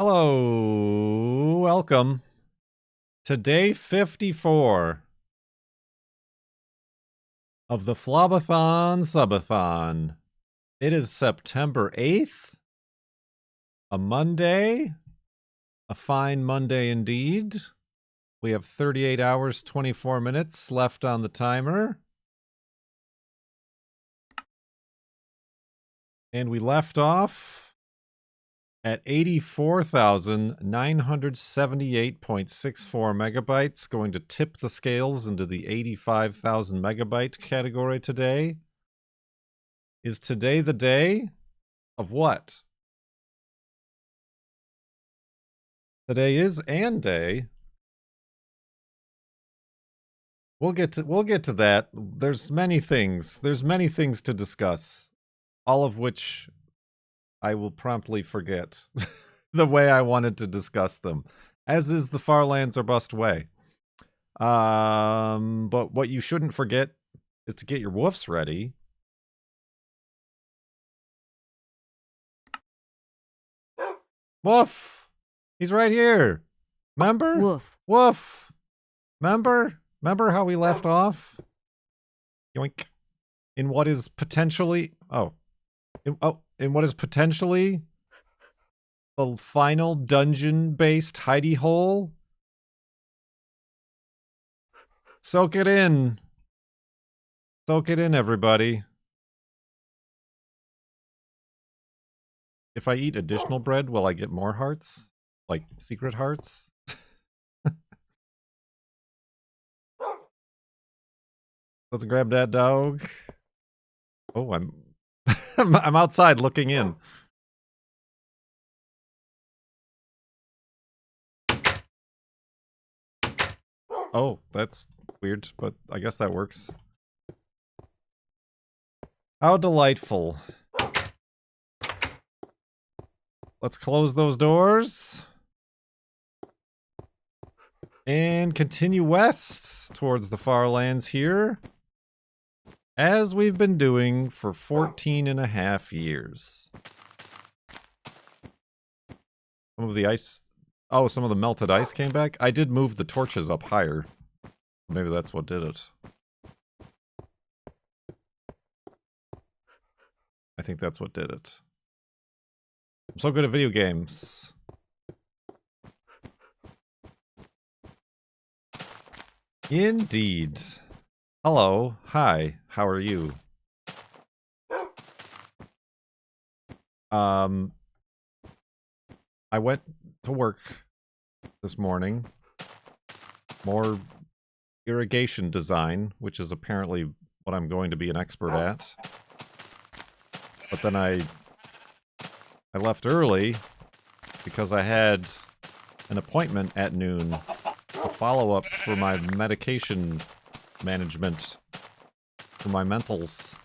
Hello, welcome to day 54 of the FLoB-a-Thon Subathon. It is September 8th, a Monday, a fine Monday indeed. We have 38 hours, 24 minutes left on the timer. And we left off at 84,978.64 megabytes, going to tip the scales into the 85,000 megabyte category today. Is today the day of what? Today is and day. We'll get to that. There's many things to discuss, all of which I will promptly forget the way I wanted to discuss them, as is the Farlands or Bust way. But what you shouldn't forget is to get your woofs ready. Woof! He's right here. Remember? Woof. Woof! Remember how we left off? Yoink. In what is potentially... in what is potentially the final dungeon-based hidey hole? Soak it in. Soak it in, everybody. If I eat additional bread, will I get more hearts? Like, secret hearts? Let's grab that dog. Oh, I'm outside looking in. Oh, that's weird, but I guess that works. How delightful. Let's close those doors. And continue west towards the Farlands here, as we've been doing for 14 and a half years. Some of the ice... Oh, some of the melted ice came back? I did move the torches up higher. Maybe that's what did it. I think that's what did it. I'm so good at video games. Indeed. Hello. Hi. How are you? I went to work this morning. More irrigation design, which is apparently what I'm going to be an expert at. But then I left early because I had an appointment at noon, a follow-up for my medication management for my mentals.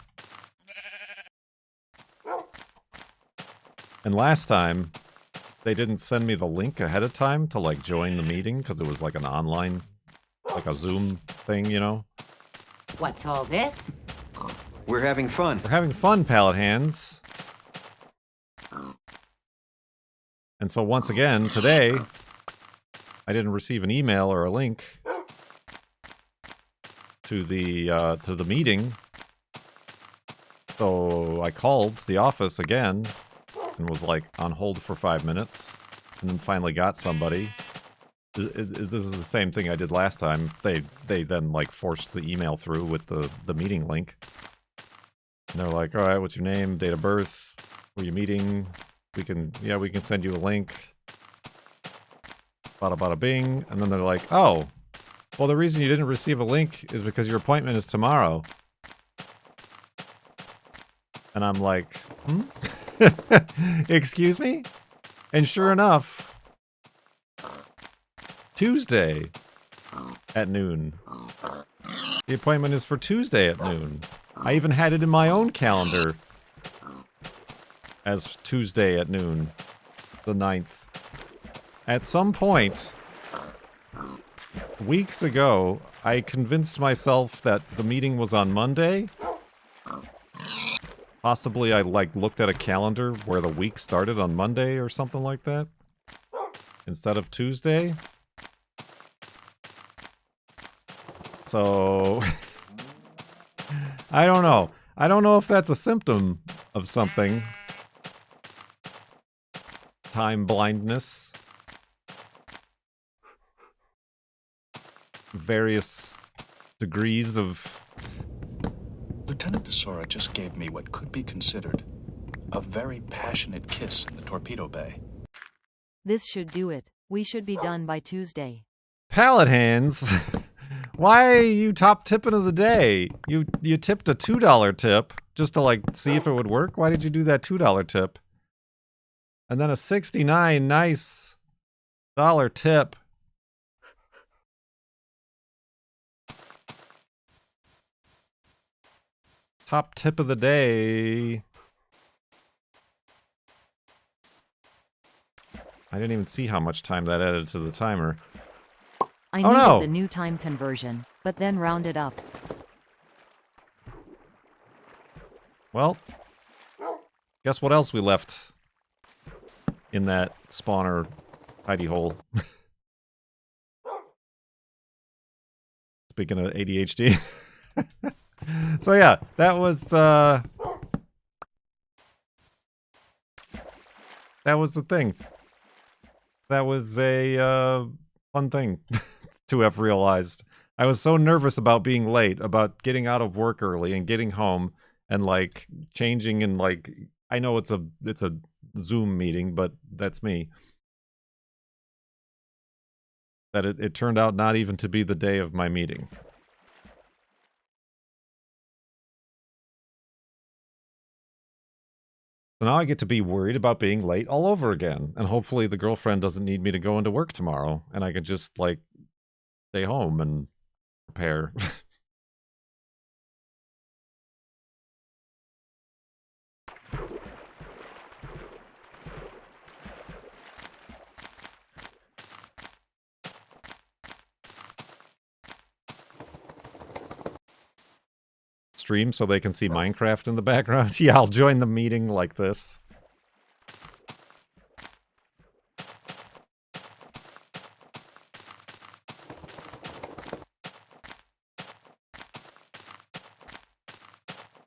And last time, they didn't send me the link ahead of time to, like, join the meeting, because it was, like, an online, like a Zoom thing, you know? What's all this? We're having fun. We're having fun, pallet hands. And so once again, today, I didn't receive an email or a link to the meeting. So I called the office again and was like on hold for 5 minutes, and then finally got somebody. This is the same thing I did last time. They then like forced the email through with the meeting link. And they're like, all right, what's your name, date of birth, where you meeting? We can send you a link. Bada bada bing. And then they're like, oh, well, the reason you didn't receive a link is because your appointment is tomorrow. And I'm like, excuse me? And sure enough, Tuesday at noon. The appointment is for Tuesday at noon. I even had it in my own calendar as Tuesday at noon, the 9th. At some point, weeks ago, I convinced myself that the meeting was on Monday. Possibly I, like, looked at a calendar where the week started on Monday or something like that. instead of Tuesday. So, I don't know. I don't know if that's a symptom of something. Time blindness. Various degrees of... Lieutenant DeSora just gave me what could be considered a very passionate kiss in the torpedo bay. This should do it. We should be done by Tuesday. Pallet hands? Why are you top tipping of the day? You tipped a $2 tip just to like see if it would work? Why did you do that $2 tip? And then a $69 nice dollar tip. Top tip of the day. I didn't even see how much time that added to the timer. I Oh, needed no. the new time conversion, but then rounded up. Well, guess what else we left in that spawner hidey hole? Speaking of ADHD. So yeah, that was the thing. That was a fun thing to have realized. I was so nervous about being late, about getting out of work early and getting home and like changing and like I know it's a Zoom meeting, but that's me. That it turned out not even to be the day of my meeting. So now I get to be worried about being late all over again. And hopefully the girlfriend doesn't need me to go into work tomorrow. And I can just, like, stay home and prepare. Stream so they can see Minecraft in the background. Yeah, I'll join the meeting like this.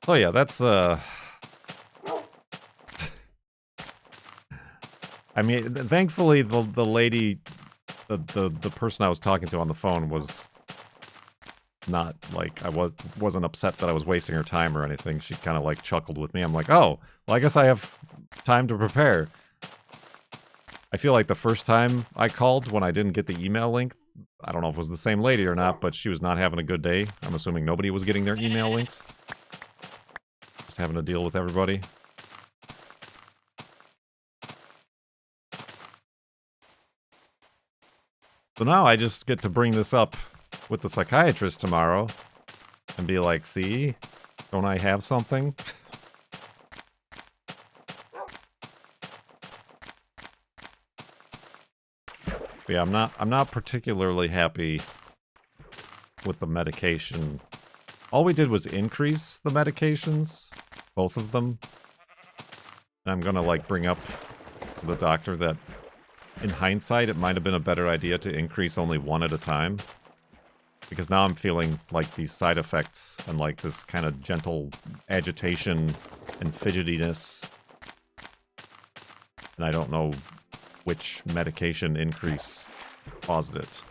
Oh yeah, that's I mean, thankfully the lady, the person I was talking to on the phone was not like I wasn't upset that I was wasting her time or anything. She kind of like chuckled with me. I'm like, oh, well, I guess I have time to prepare. I feel like the first time I called when I didn't get the email link, I don't know if it was the same lady or not, but she was not having a good day. I'm assuming nobody was getting their email links. Just having to deal with everybody. So now I just get to bring this up with the psychiatrist tomorrow and be like, see, don't I have something? But yeah, I'm not particularly happy with the medication. All we did was increase the medications, both of them. And I'm gonna like bring up to the doctor that in hindsight it might have been a better idea to increase only one at a time. Because now I'm feeling like these side effects and like this kind of gentle agitation and fidgetiness. And I don't know which medication increase caused it.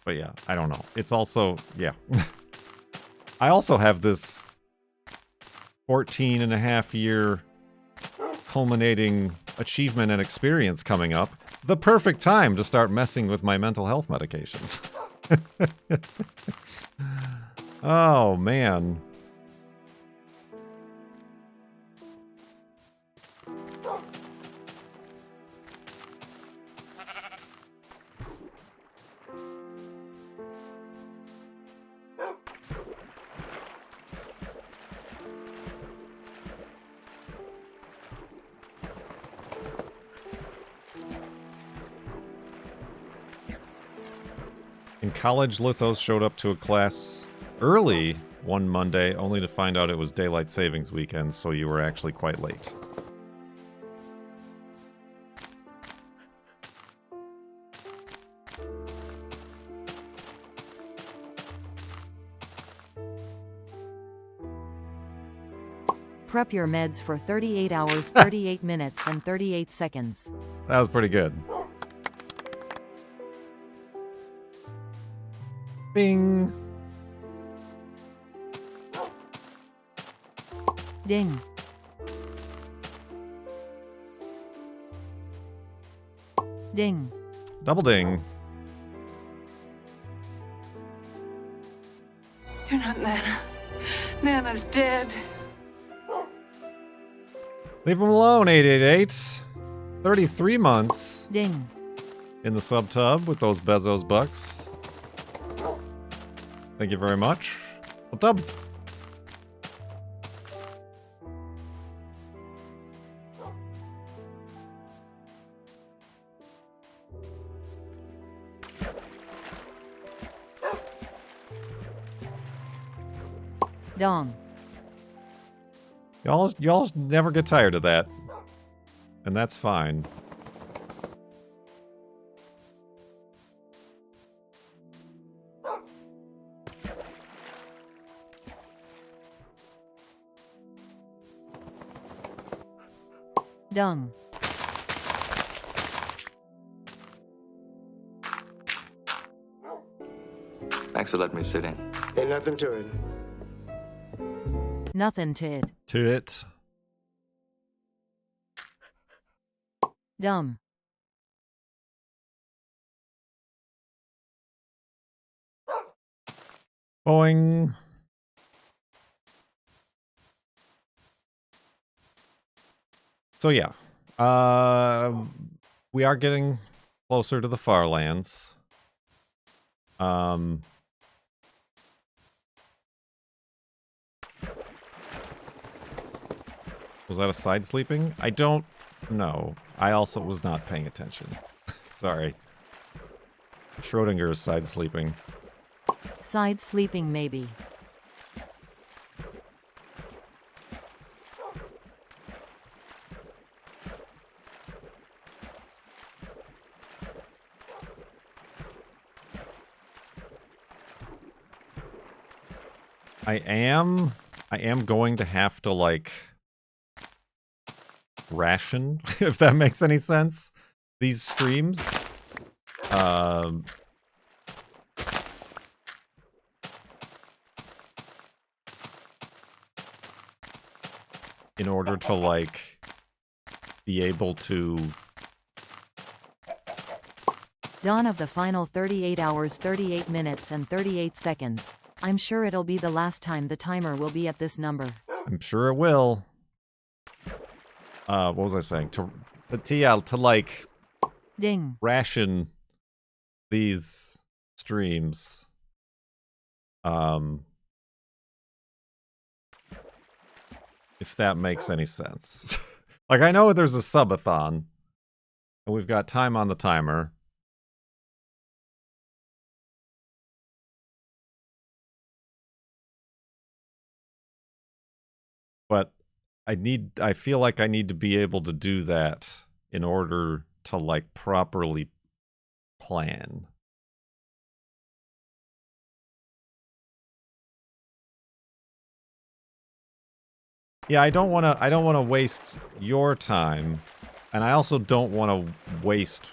But yeah, I don't know. It's also, yeah. I also have this 14.5-year culminating achievement and experience coming up. The perfect time to start messing with my mental health medications. Oh, man. In college, Lithos showed up to a class early one Monday, only to find out it was daylight savings weekend, so you were actually quite late. Prep your meds for 38 hours, 38 minutes, and 38 seconds. That was pretty good. Bing! Ding. Ding. Double ding. You're not Nana. Nana's dead. Leave him alone, 888. 33 months Ding. in the sub tub with those Bezos bucks. Thank you very much. Sub tub. Dong. Y'all never get tired of that. And that's fine. Dung. Thanks for letting me sit in. Ain't nothing to it. Nothing to it. To it. Dumb. Boing. So yeah. We are getting closer to the farlands. Was that a side sleeping? I don't know. I also was not paying attention. Sorry. Schrodinger is side sleeping. Side sleeping maybe. I am going to have to, like, ration, if that makes any sense, these streams. In order to, like, be able to... Dawn of the final 38 hours, 38 minutes, and 38 seconds. I'm sure it'll be the last time the timer will be at this number. I'm sure it will. What was I saying? To like... Ding. Ration these streams. If that makes any sense. Like, I know there's a subathon, and we've got time on the timer. But I feel like I need to be able to do that in order to, like, properly plan. Yeah, I don't want to waste your time, and I also don't want to waste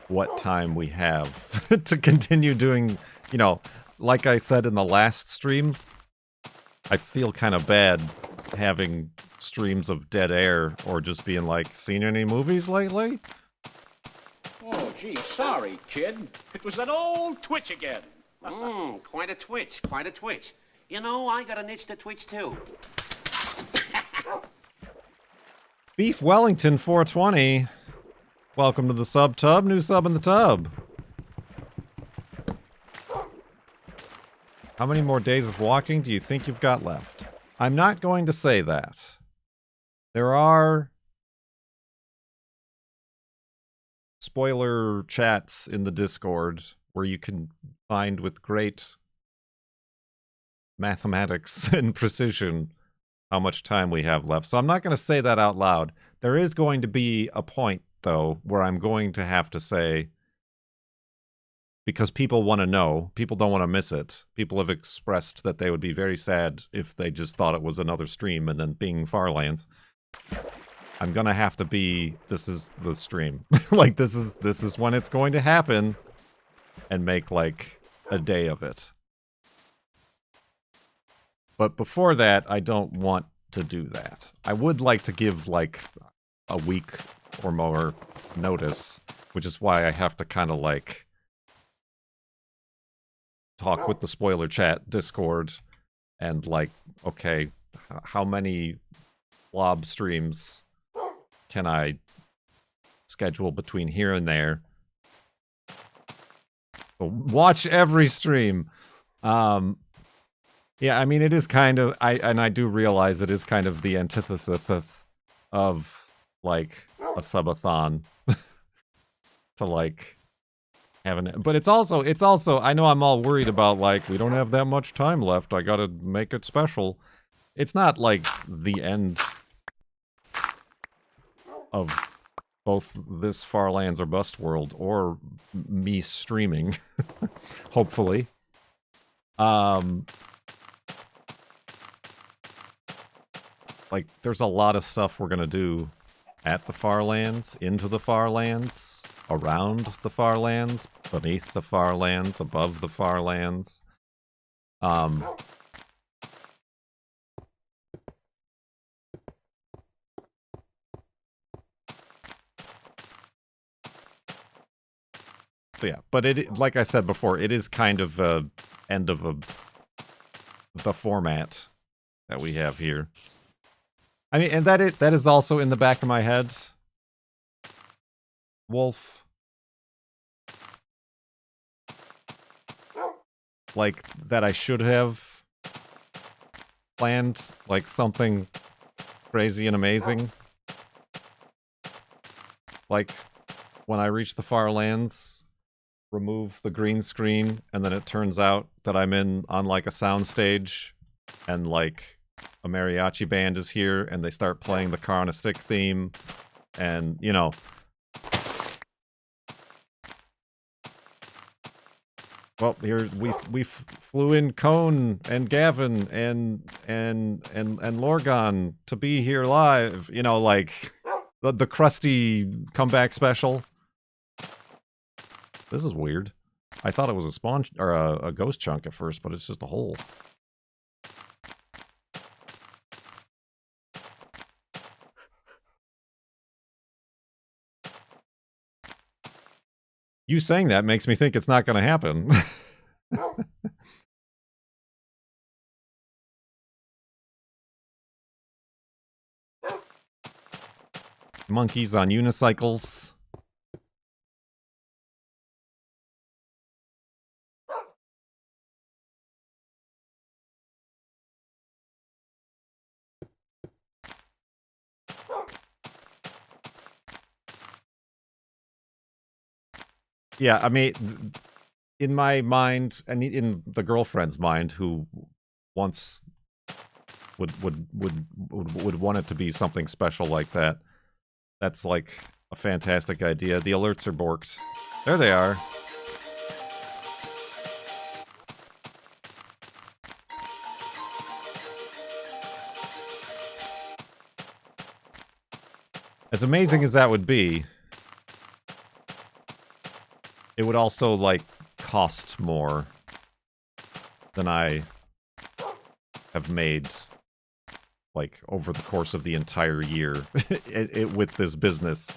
what time we have to continue doing, you know, like I said in the last stream, I feel kind of bad having streams of dead air or just being like, seen any movies lately? Oh, gee, sorry, kid. It was that old twitch again. Quite a twitch, quite a twitch. You know, I got an itch to twitch, too. Beef Wellington 420. Welcome to the sub tub. New sub in the tub. How many more days of walking do you think you've got left? I'm not going to say that. There are spoiler chats in the Discord where you can find with great mathematics and precision how much time we have left. So I'm not going to say that out loud. There is going to be a point, though, where I'm going to have to say, because people want to know, people don't want to miss it. People have expressed that they would be very sad if they just thought it was another stream and then being Farlands. I'm going to have to be, this is the stream. Like, this is when it's going to happen, and make, like, a day of it. But before that, I don't want to do that. I would like to give, like, a week or more notice, which is why I have to kind of, like, talk with the spoiler chat Discord and, like, okay, how many FLoB streams can I schedule between here and there? Watch every stream. Yeah, I mean, it is kind of, I do realize it is kind of the antithesis of, like, a subathon. To, like, have an, but it's also, I know I'm all worried about, like, we don't have that much time left, I gotta make it special. It's not, like, the end of both this Farlands or Bust World, or me streaming, hopefully. Like, there's a lot of stuff we're gonna do at the Farlands, into the Farlands, around the Farlands, beneath the Farlands, above the Farlands. So yeah, but it, like I said before, it is kind of a end of the format that we have here. I mean, and that is also in the back of my head, Wolf. Like, that I should have planned, like, something crazy and amazing. Like, when I reach the Farlands, remove the green screen, and then it turns out that I'm on, like, a soundstage, and, like, a mariachi band is here, and they start playing the Car on a Stick theme, and, you know. Well, here we flew in Cone and Gavin and Lorgon to be here live. You know, like the crusty comeback special. This is weird. I thought it was a spawn or a ghost chunk at first, but it's just a hole. You saying that makes me think it's not going to happen. Monkeys on unicycles. Yeah, I mean, in my mind, and in the girlfriend's mind, who once would want it to be something special like that. That's like a fantastic idea. The alerts are borked. There they are. As amazing as that would be, it would also, like, cost more than I have made, like, over the course of the entire year with this business.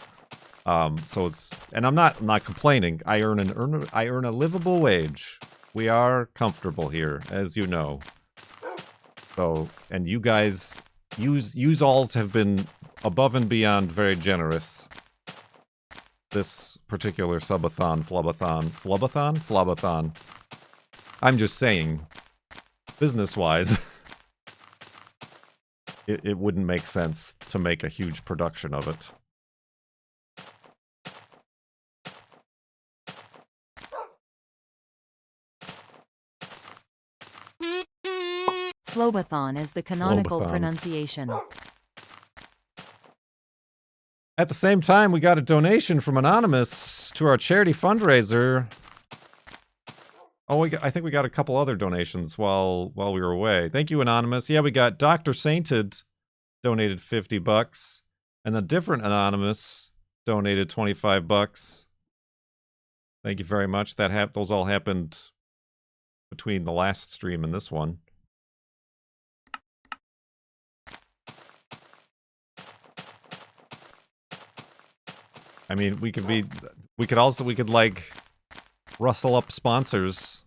So it's, and I'm not complaining. I earn a livable wage. We are comfortable here, as you know. So, and you guys, yous alls have been above and beyond very generous. This particular subathon, FLoB-a-Thon. I'm just saying, business-wise, it wouldn't make sense to make a huge production of it. FLoB-a-Thon is the canonical FLoB-a-Thon. pronunciation. At the same time, we got a donation from Anonymous to our charity fundraiser. Oh, I think we got a couple other donations while we were away. Thank you, Anonymous. Yeah, we got Dr. Sainted donated $50, and a different Anonymous donated $25. Thank you very much. Those all happened between the last stream and this one. I mean, we could like rustle up sponsors.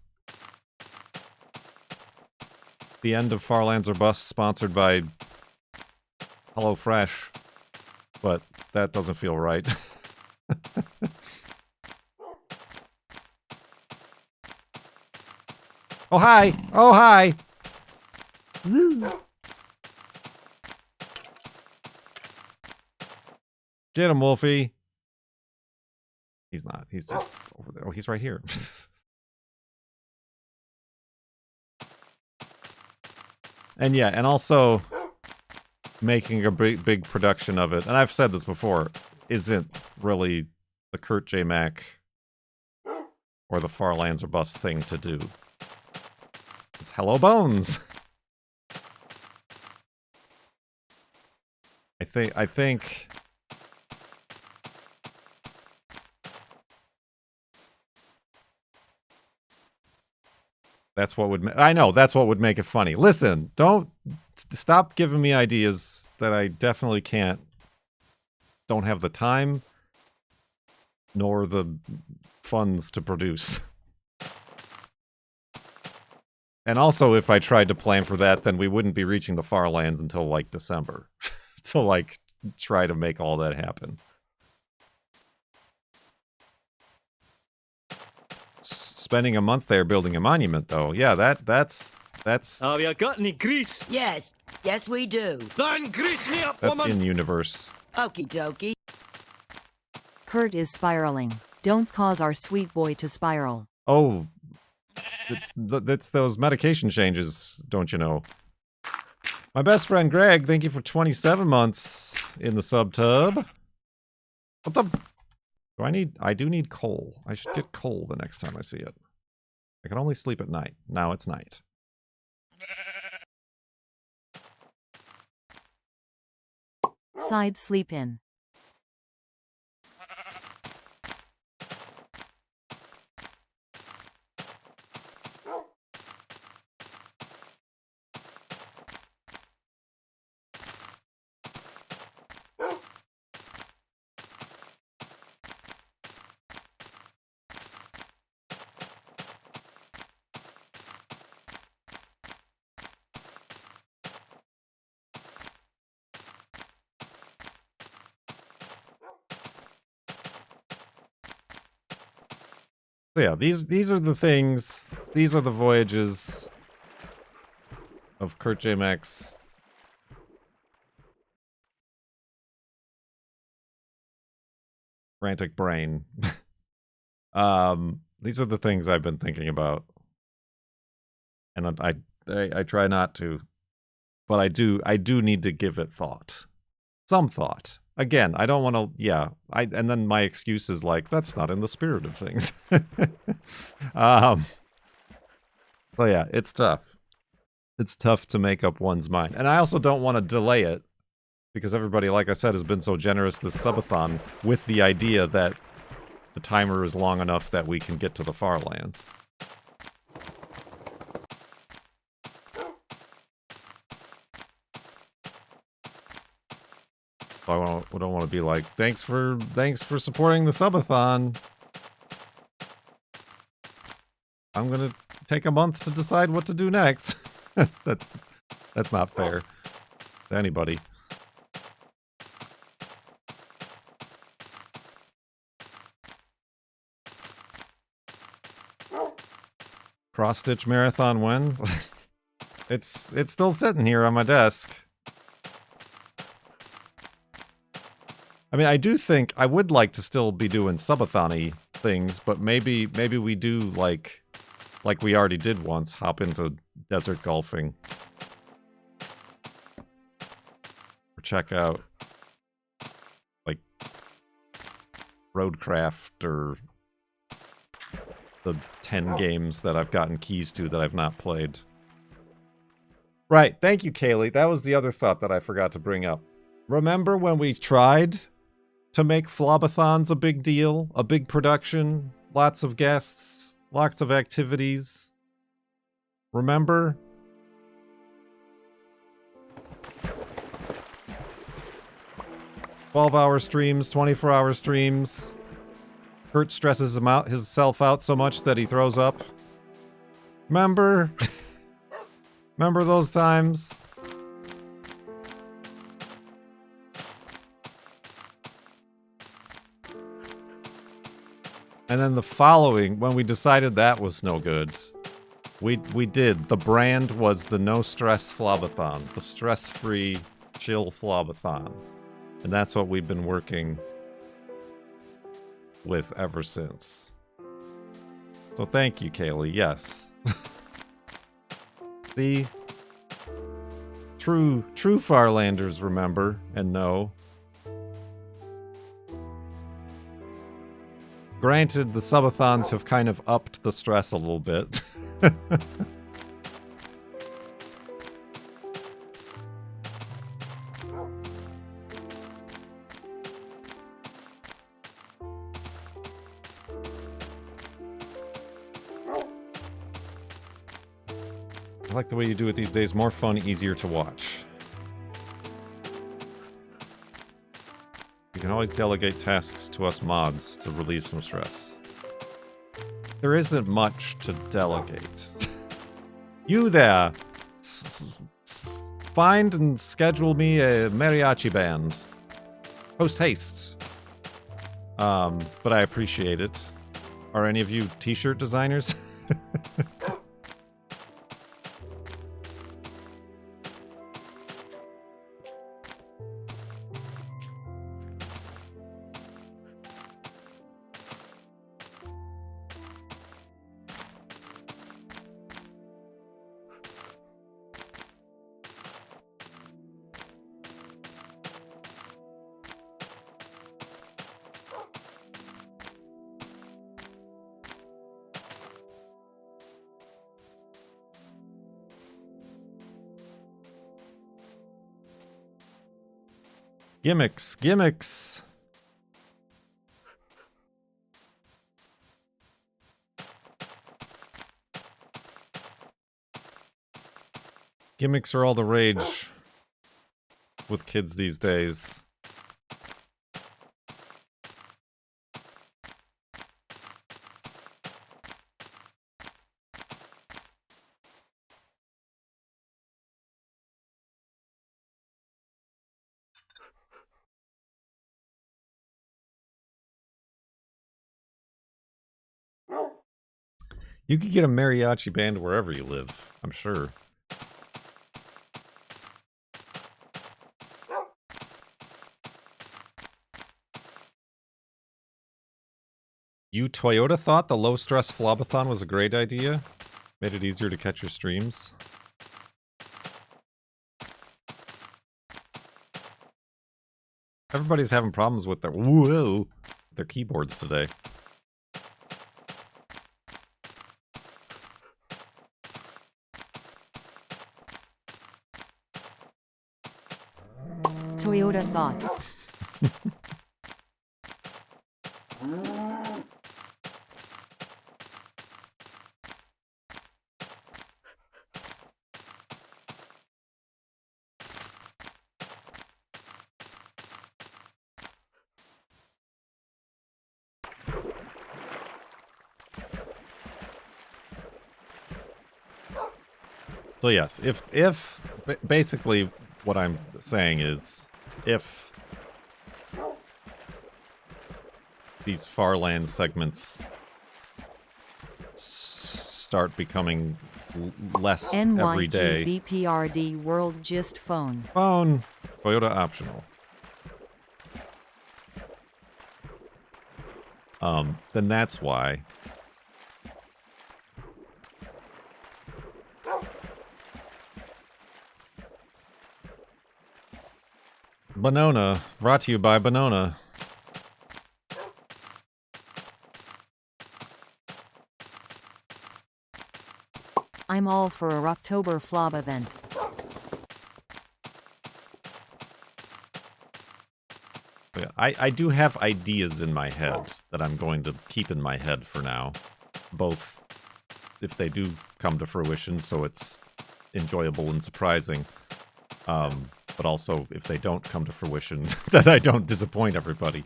The end of Farlands or Bust sponsored by HelloFresh, but that doesn't feel right. Oh, hi! Oh, hi! Get him, Wolfie. He's not. He's just over there. Oh, he's right here. And yeah, and also making a big production of it, and I've said this before, isn't really the Kurt J. Mac or the Farlands or Bust thing to do. It's Hello Bones. I think that's what would I know that's what would make it funny. Listen, don't stop giving me ideas that I definitely don't have the time nor the funds to produce. And also, if I tried to plan for that, then we wouldn't be reaching the Farlands until like December to like try to make all that happen. Spending a month there building a monument, though, yeah, that's. Have you got any grease? Yes, we do. Then grease me up, That's woman! in universe. Okie dokie. Kurt is spiraling. Don't cause our sweet boy to spiral. Oh, it's those medication changes, don't you know? My best friend Greg, thank you for 27 months in the subtub. I do need coal. I should get coal the next time I see it. I can only sleep at night. Now it's night. Side sleep in. So yeah, these are the things. These are the voyages of Kurt J. Mac's frantic brain. These are the things I've been thinking about, and I try not to, but I do need to give it thought, some thought. Again, I don't want to, yeah, and then my excuse is like, that's not in the spirit of things. So yeah, it's tough. It's tough to make up one's mind. And I also don't want to delay it, because everybody, like I said, has been so generous this subathon with the idea that the timer is long enough that we can get to the Farlands. I don't want to be like, thanks for supporting the subathon. I'm gonna take a month to decide what to do next. That's not fair to anybody. Cross-stitch marathon when? It's still sitting here on my desk. I mean, I do think I would like to still be doing subathon-y things, but maybe we do like we already did once, hop into desert golfing check out like Roadcraft or the 10 games that I've gotten keys to that I've not played. Right, thank you, Kaylee. That was the other thought that I forgot to bring up. Remember when we tried to make FLoB-a-Thons a big deal? A big production? Lots of guests? Lots of activities? Remember? "12-hour streams, 24-hour streams. Kurt stresses himself out so much that he throws up." Remember? Remember those times? And then the following, when we decided that was no good, we did. The brand was the No Stress FLoB-a-Thon, the stress-free, chill FLoB-a-Thon. And that's what we've been working with ever since. So thank you, Kaylee. Yes. The true Farlanders remember and know. Granted, the subathons have kind of upped the stress a little bit. I like the way you do it these days. More fun, easier to watch. You can always delegate tasks to us mods to relieve some stress. There isn't much to delegate. You there! Find and schedule me a mariachi band. Post haste. But I appreciate it. Are any of you t-shirt designers? Gimmicks, gimmicks. Gimmicks are all the rage with kids these days. You could get a mariachi band wherever you live, I'm sure. You Toyota thought the low-stress FLoB-a-Thon was a great idea? Made it easier to catch your streams? Everybody's having problems with their keyboards today. Toyota thought. So yes, if basically what I'm saying is if these Farland segments start becoming less every day. NYGBPRD World Gist Phone. Phone. Toyota optional. Then that's why. Banona, brought to you by Banona. I'm all for a October FLoB event. Yeah, I do have ideas in my head that I'm going to keep in my head for now. Both if they do come to fruition, so it's enjoyable and surprising. But also if they don't come to fruition, that I don't disappoint everybody.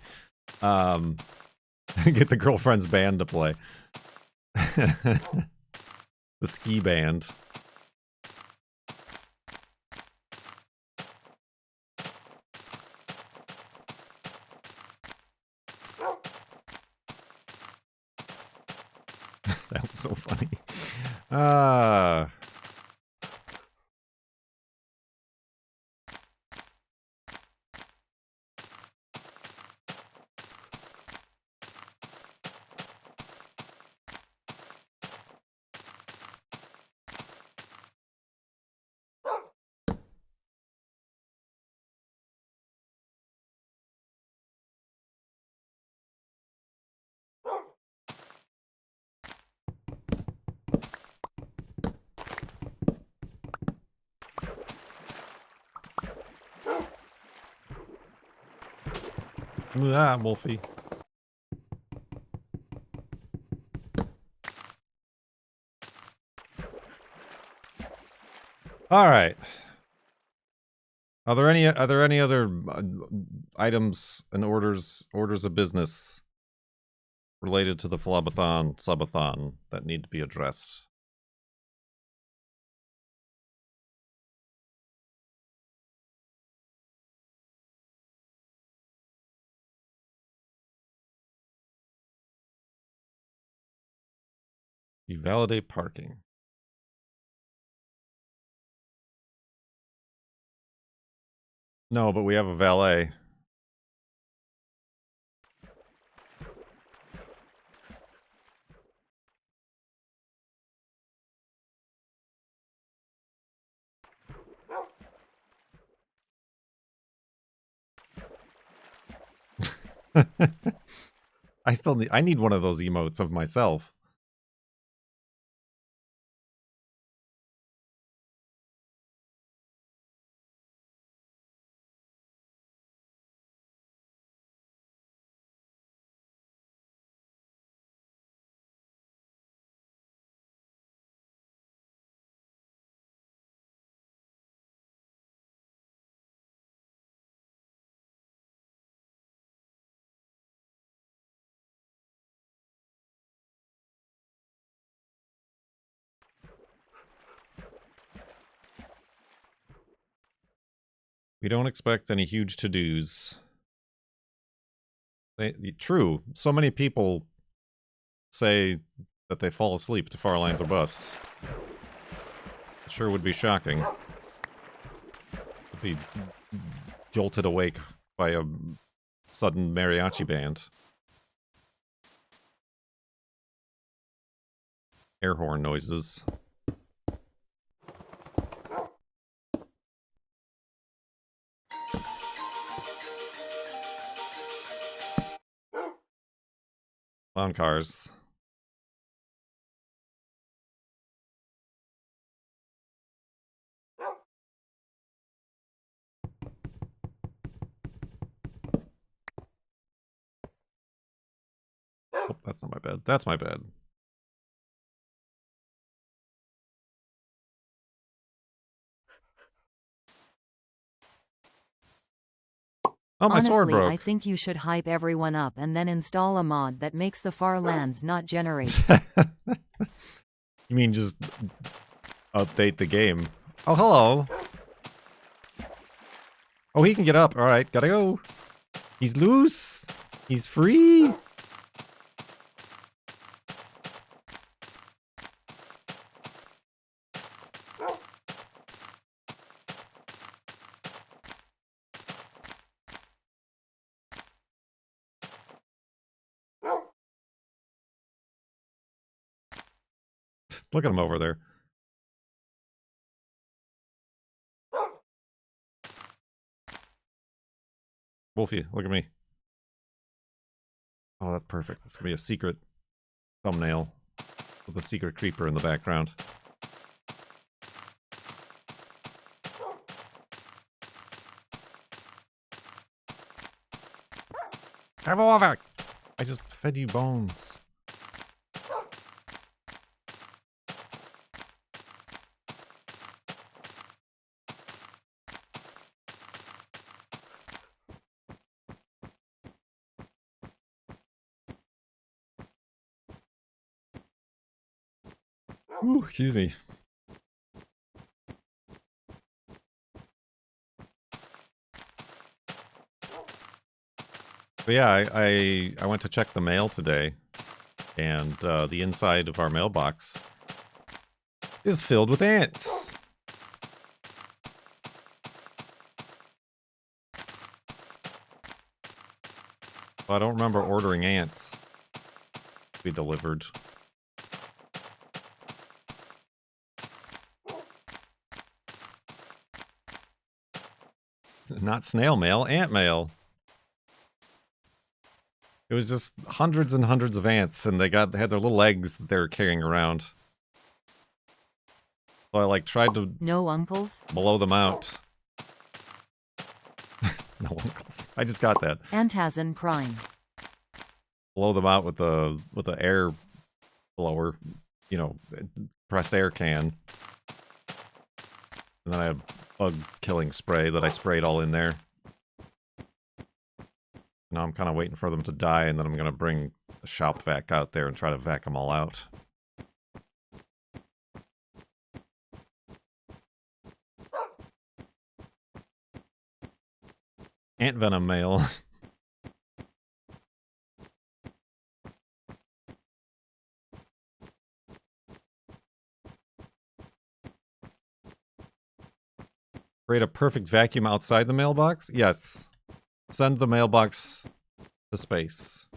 Get the girlfriend's band to play. The ski band. That was so funny. Ah, Wolfie. All right. Are there any other items and orders of business related to the FLoB-a-Thon Subathon that need to be addressed? You validate parking. No, but we have a valet. I need one of those emotes of myself. We don't expect any huge to-dos. True. So many people say that they fall asleep to Farlands or Bust. It sure would be shocking. To be jolted awake by a sudden mariachi band. Air horn noises. Clown cars. Oh, that's not my bed. That's my bed. Oh, my sword Honestly, broke. I think you should hype everyone up and then install a mod that makes the farlands not generate. You mean just update the game? Oh, hello. Oh, he can get up. All right, gotta go. He's loose. He's free. Look at him over there. Wolfie, look at me. Oh, that's perfect. It's gonna be a secret thumbnail with a secret creeper in the background. Come over! I just fed you bones. Ooh, excuse me. But yeah, I went to check the mail today, and the inside of our mailbox is filled with ants. I don't remember ordering ants to be delivered. Not snail mail, ant mail. It was just hundreds and hundreds of ants, and they had their little eggs that they were carrying around. So I like tried to No uncles? blow them out. No uncles. I just got that. Antazin Prime. Blow them out with the air blower, you know, pressed air can. And then I have bug killing spray that I sprayed all in there. Now I'm kind of waiting for them to die, and then I'm going to bring the shop vac out there and try to vac them all out. Ant venom mail. Create a perfect vacuum outside the mailbox? Yes. Send the mailbox to space.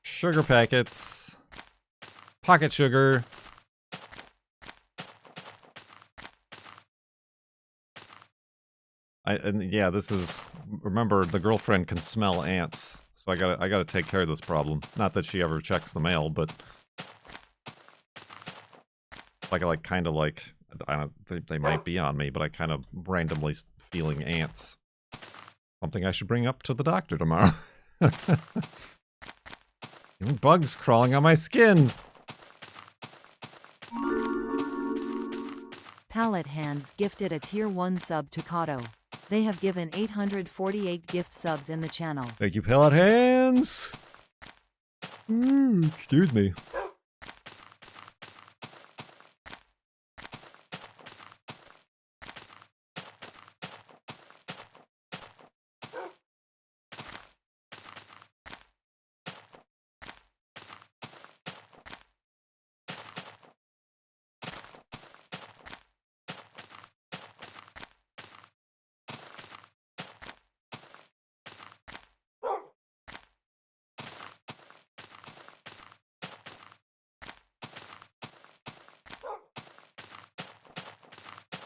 Sugar packets. Pocket sugar. And yeah, this is, remember, the girlfriend can smell ants, so I gotta take care of this problem. Not that she ever checks the mail, but I kind of like, I don't, they might be on me, but I kind of randomly feeling ants. Something I should bring up to the doctor tomorrow. Even bugs crawling on my skin. Pallet Hands gifted a tier 1 sub to Kato. They have given 848 gift subs in the channel. Thank you, Pallet Hands. Excuse me.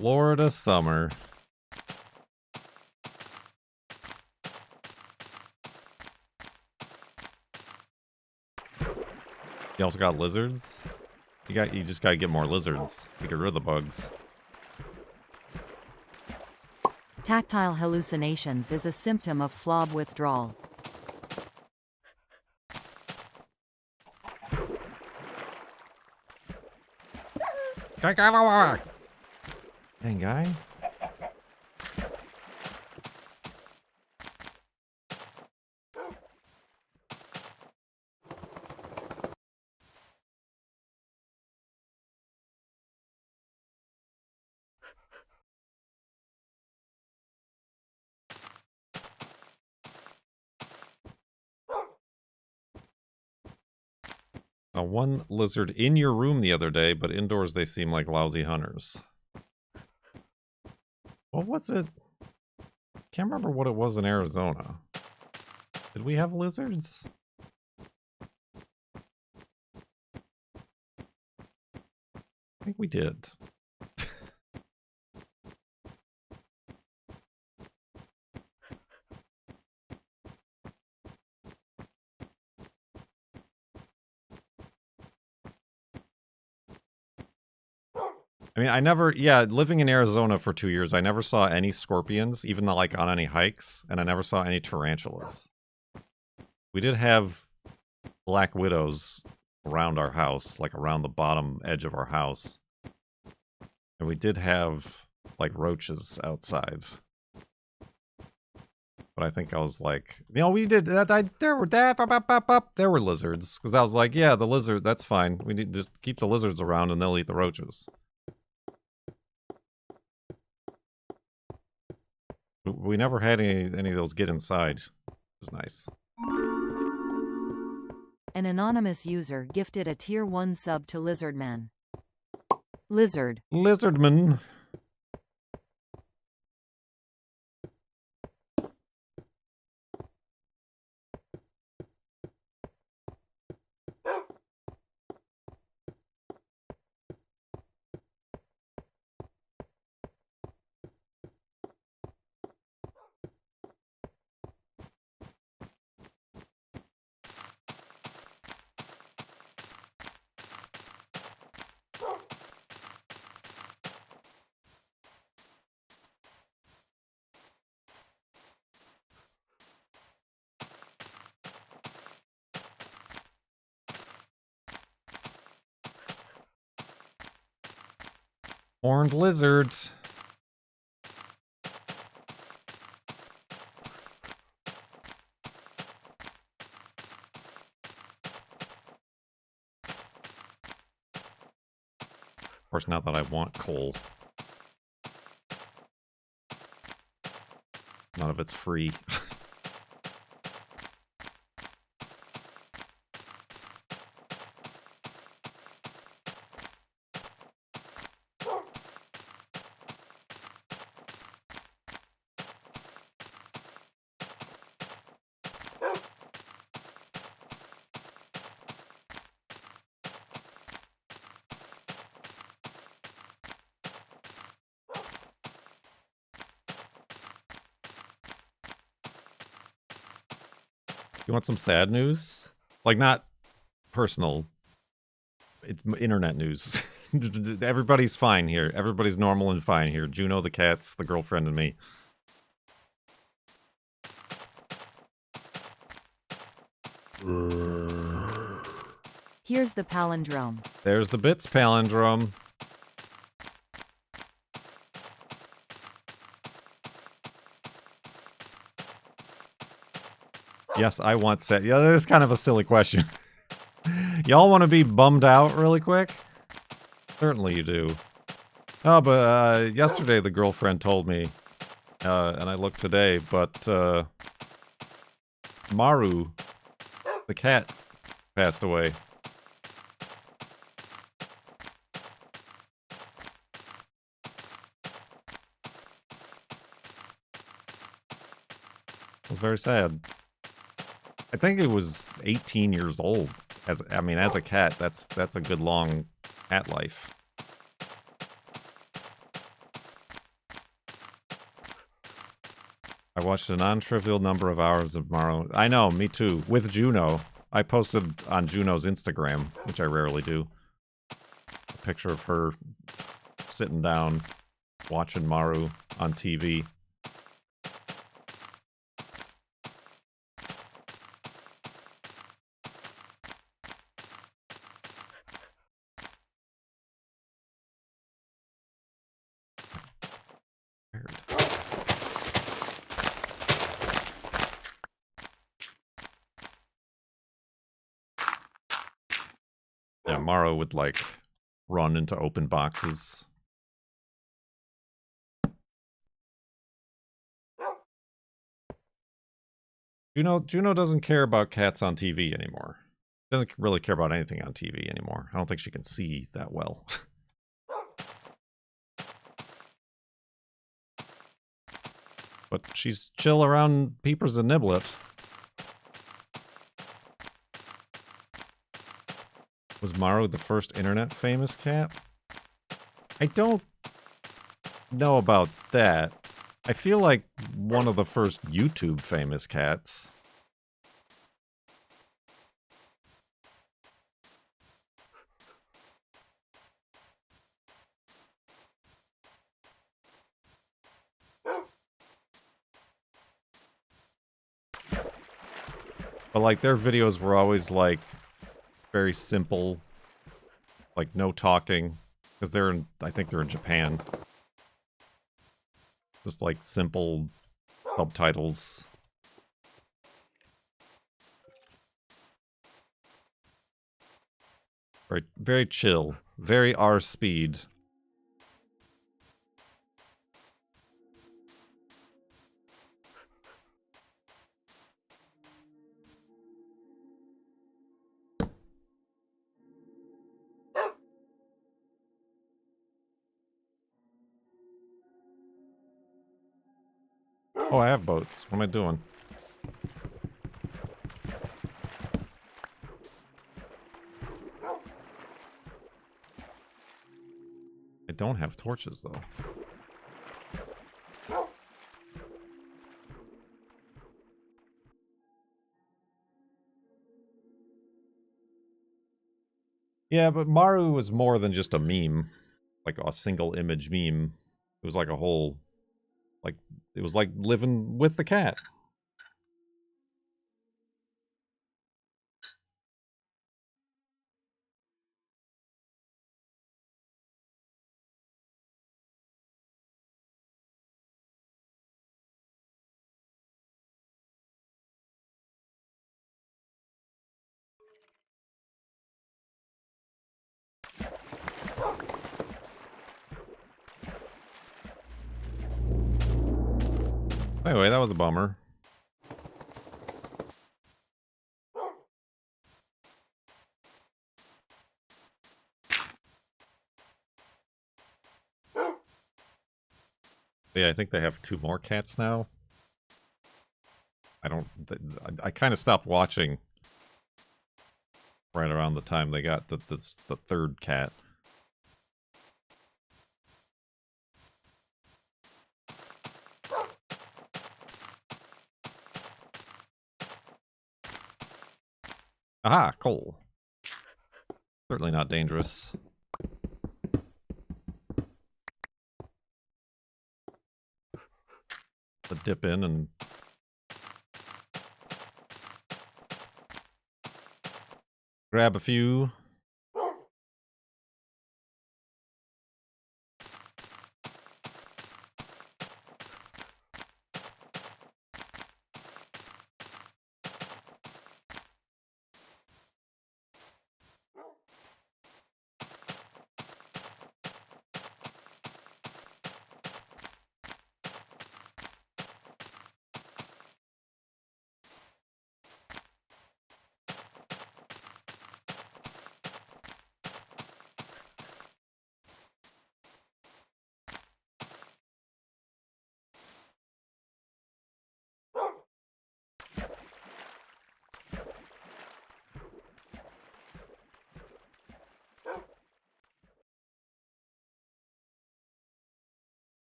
Florida summer. You also got lizards? You just gotta get more lizards to get rid of the bugs. Tactile hallucinations is a symptom of FLoB withdrawal. Dang guy. One lizard in your room the other day, but indoors they seem like lousy hunters. What was it? Can't remember what it was in Arizona. Did we have lizards? I think we did. I mean, I never, yeah, living in Arizona for 2 years, I never saw any scorpions, even like on any hikes, and I never saw any tarantulas. We did have black widows around our house, like around the bottom edge of our house. And we did have, like, roaches outside. But I think I was like, you know, we did that. There were lizards. Because I was like, yeah, the lizard, that's fine. We need to just keep the lizards around and they'll eat the roaches. We never had any of those get inside. It was nice. An anonymous user gifted a tier 1 sub to Lizardman. Lizard. Lizardman. Horned lizards. Of course, not that I want coal. None of it's free. You want some sad news? Like, not personal. It's internet news. Everybody's fine here. Everybody's normal and fine here. Juno, the cats, the girlfriend, and me. Here's the palindrome. There's the bits palindrome. Yes, I want set. Yeah, that is kind of a silly question. Y'all want to be bummed out really quick? Certainly you do. Oh, but yesterday the girlfriend told me, and I looked today, but Maru, the cat, passed away. It was very sad. I think it was 18 years old. As a cat, that's a good long cat life. I watched a non-trivial number of hours of Maru. I know, me too. With Juno. I posted on Juno's Instagram, which I rarely do, a picture of her sitting down, watching Maru on TV. Yeah, Maru would, like, run into open boxes. Juno doesn't care about cats on TV anymore. Doesn't really care about anything on TV anymore. I don't think she can see that well. But she's chill around peepers and niblet. Was Maru the first internet famous cat? I don't know about that. I feel like one of the first YouTube famous cats. But like their videos were always like very simple, like no talking, because they're in, I think they're in Japan. Just like simple subtitles. Very, very chill, very R speed. Oh, I have boats. What am I doing? I don't have torches, though. Yeah, but Maru was more than just a meme. Like a single image meme. It was like a whole... Like, it was like living with the cat. Anyway, that was a bummer. Yeah, I think they have 2 more cats now. I kind of stopped watching right around the time they got the 3rd cat. Aha, coal. Certainly not dangerous. To dip in and... grab a few.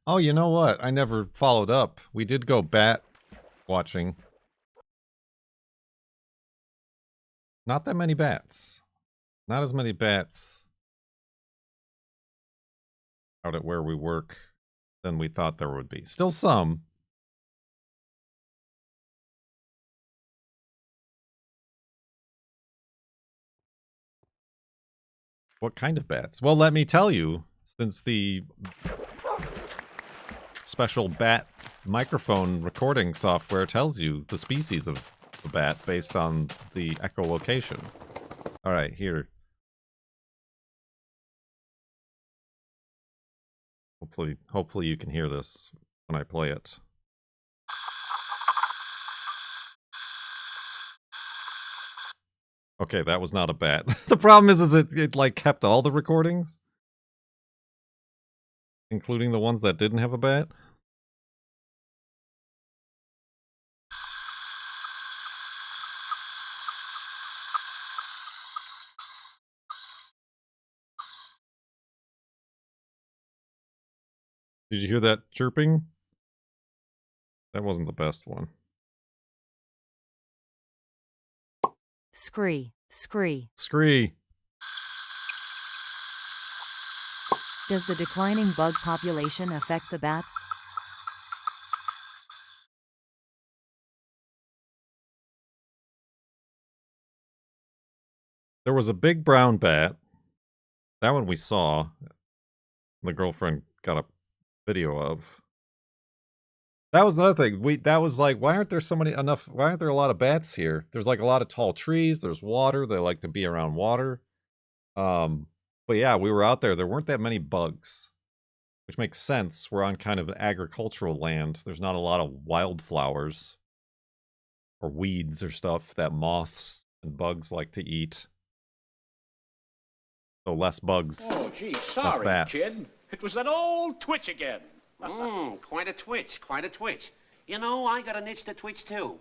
Oh, you know what? I never followed up. We did go bat watching. Not that many bats. Not as many bats out at where we work than we thought there would be. Still some. What kind of bats? Well, let me tell you, since the special bat microphone recording software tells you the species of the bat based on the echolocation. All right, here. Hopefully you can hear this when I play it. Okay, that was not a bat. The problem is it like kept all the recordings. Including the ones that didn't have a bat? Did you hear that chirping? That wasn't the best one. Scree, scree. Scree. Does the declining bug population affect the bats? There was a big brown bat. That one we saw. The girlfriend got a video of. That was another thing. That was like, why aren't there why aren't there a lot of bats here? There's like a lot of tall trees, there's water, they like to be around water. But yeah, we were out there. There weren't that many bugs. Which makes sense. We're on kind of agricultural land. There's not a lot of wildflowers or weeds or stuff that moths and bugs like to eat. So less bugs. Oh, gee, less sorry, bats. kid. It was that old twitch again. Quite a twitch, quite a twitch. You know, I got an itch to twitch too.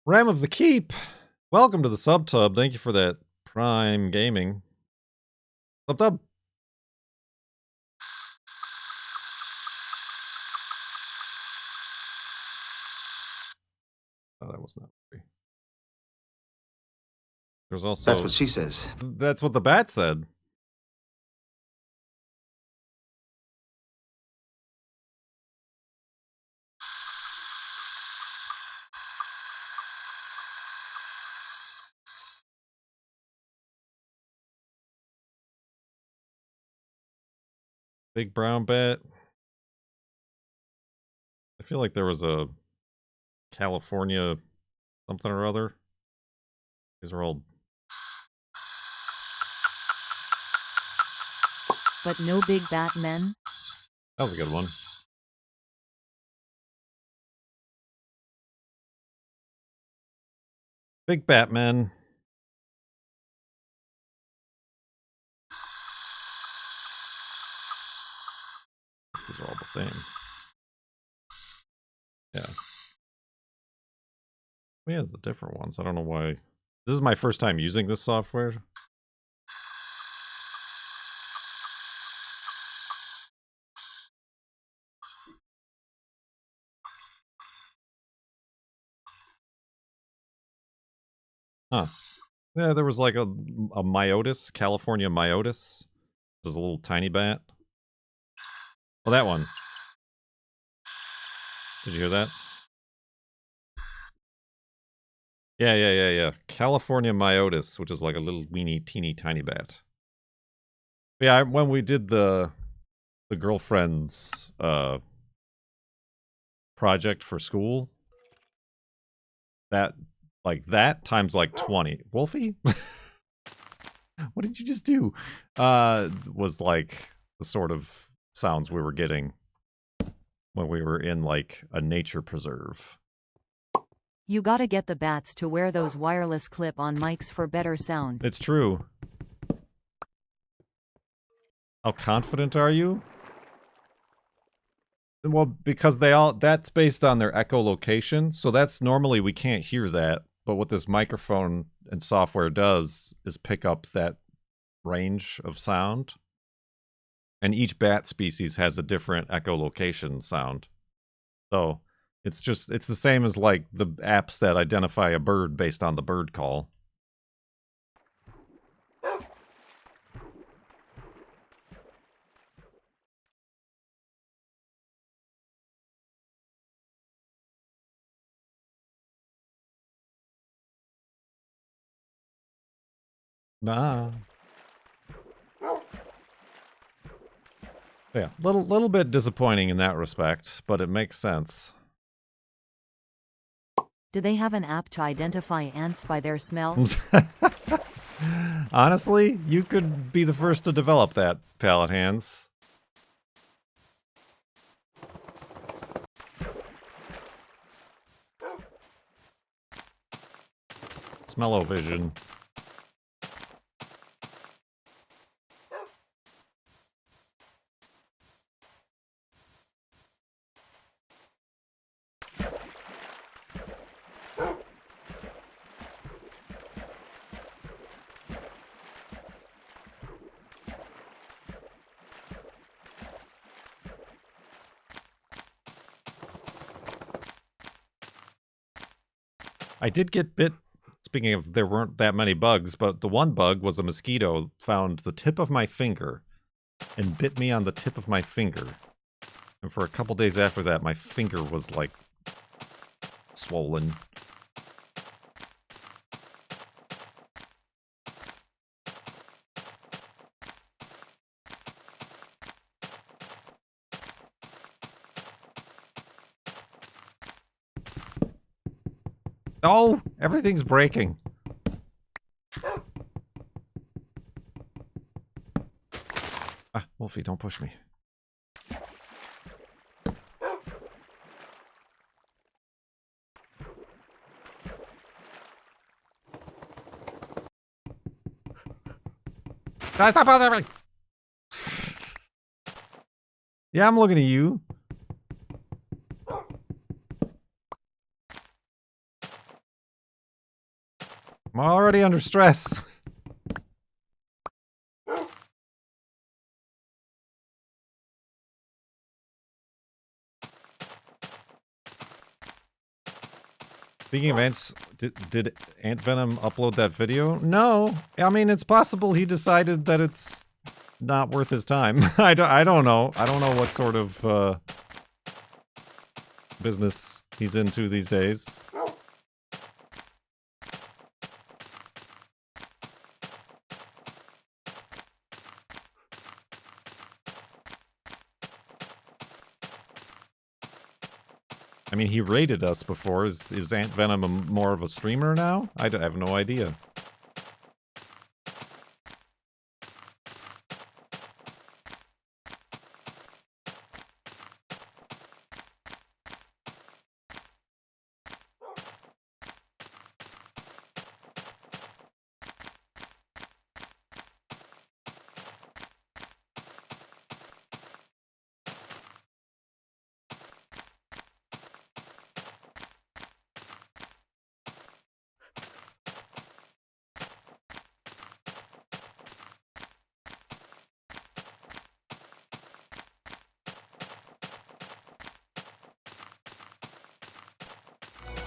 Ram of the Keep. Welcome to the Subtub. Thank you for that Prime Gaming. Subtub. Oh, that was not free. There's also... That's what she says. That's what the bat said. Big brown bat. I feel like there was a California something or other. These are all... But no big bat men? That was a good one. Big Batman. These are all the same. Yeah. We had the different ones. I don't know why. This is my first time using this software. Huh. Yeah, there was like a Myotis, California Myotis. This is a little tiny bat. Oh, that one. Did you hear that? Yeah. California Myotis, which is like a little weeny, teeny, tiny bat. But yeah, when we did the girlfriend's project for school, that times like 20. Wolfie? What did you just do? Was like the sort of sounds we were getting when we were in like a nature preserve. You gotta get the bats to wear those wireless clip-on mics for better sound. It's true. How confident are you? Well, because that's based on their echolocation, so that's normally we can't hear that, but what this microphone and software does is pick up that range of sound. And each bat species has a different echolocation sound. So it's the same as like the apps that identify a bird based on the bird call. Nah. Yeah, little bit disappointing in that respect, but it makes sense. Do they have an app to identify ants by their smell? Honestly, you could be the first to develop that, Pallet Hands. Smell-o-vision. I did get bit. Speaking of, there weren't that many bugs, but the one bug was a mosquito found the tip of my finger and bit me on the tip of my finger. And for a couple days after that, my finger was like swollen. Oh, everything's breaking. Ah, Wolfie, don't push me. Guys, stop bothering me! Yeah, I'm looking at you. I'm already under stress. Speaking of ants, did Ant Venom upload that video? No. I mean, it's possible he decided that it's not worth his time. I don't know. I don't know what sort of business he's into these days. I mean, he raided us before. Is Ant Venom more of a streamer now? I have no idea.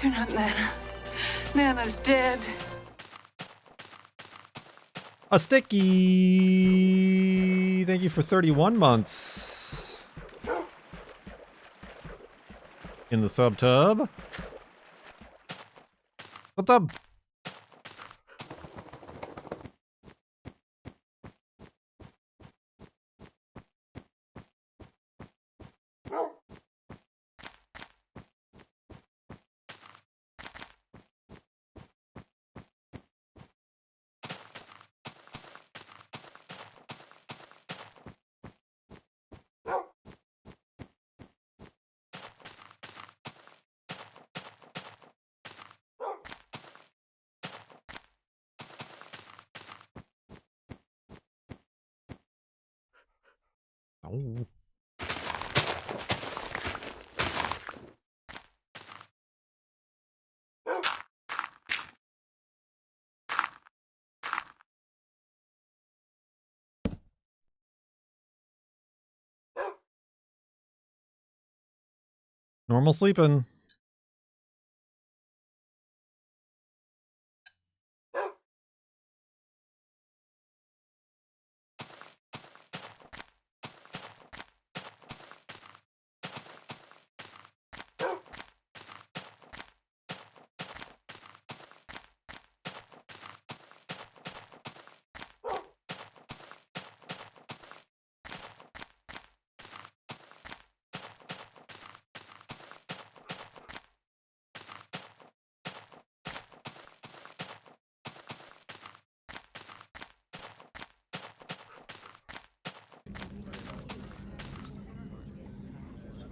You're not Nana. Nana's dead. A sticky! Thank you for 31 months. In the subtub. Subtub! Oh. Normal sleeping.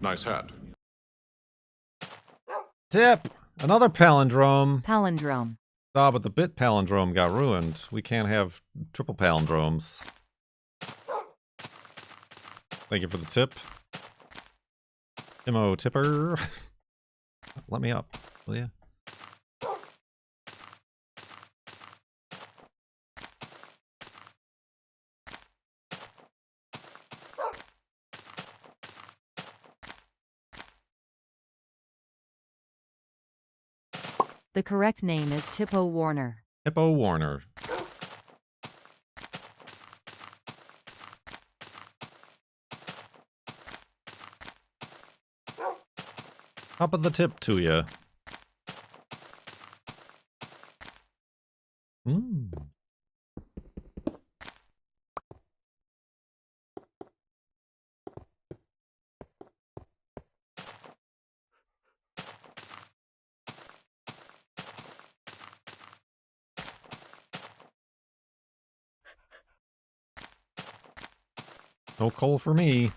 Nice hat. Tip! Another palindrome. Palindrome. Ah, but the bit palindrome got ruined. We can't have triple palindromes. Thank you for the tip. Timo Tipper. Let me up, will ya? The correct name is Tippo Warner. Hippo Warner. Top of the tip to you. No coal for me.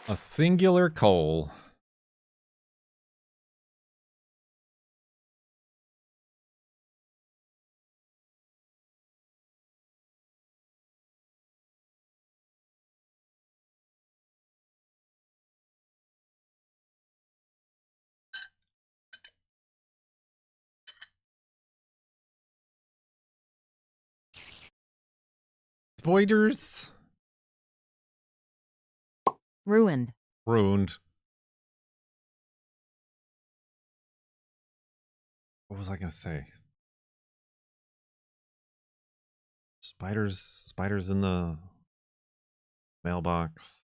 A singular coal. Spoilers. Ruined. Ruined. What was I gonna say? Spiders in the mailbox.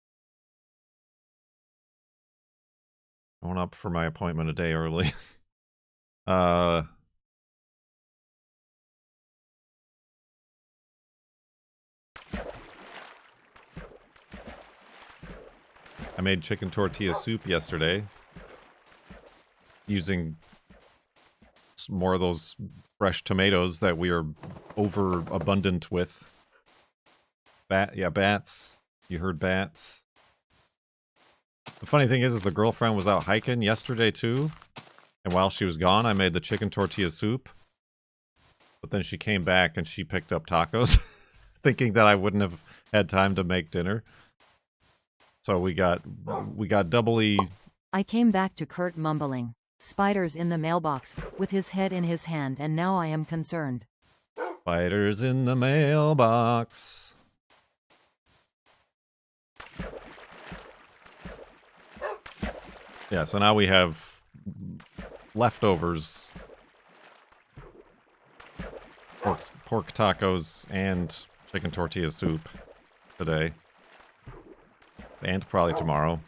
Going up for my appointment a day early. I made chicken tortilla soup yesterday using more of those fresh tomatoes that we are overabundant with. Bats. You heard bats. The funny thing is the girlfriend was out hiking yesterday too, and while she was gone, I made the chicken tortilla soup. But then she came back and she picked up tacos, thinking that I wouldn't have had time to make dinner. So we got doubly... I came back to Kurt mumbling, "Spiders in the mailbox," with his head in his hand, and now I am concerned. Spiders in the mailbox. Yeah, so now we have leftovers. Pork tacos and chicken tortilla soup today. And probably tomorrow.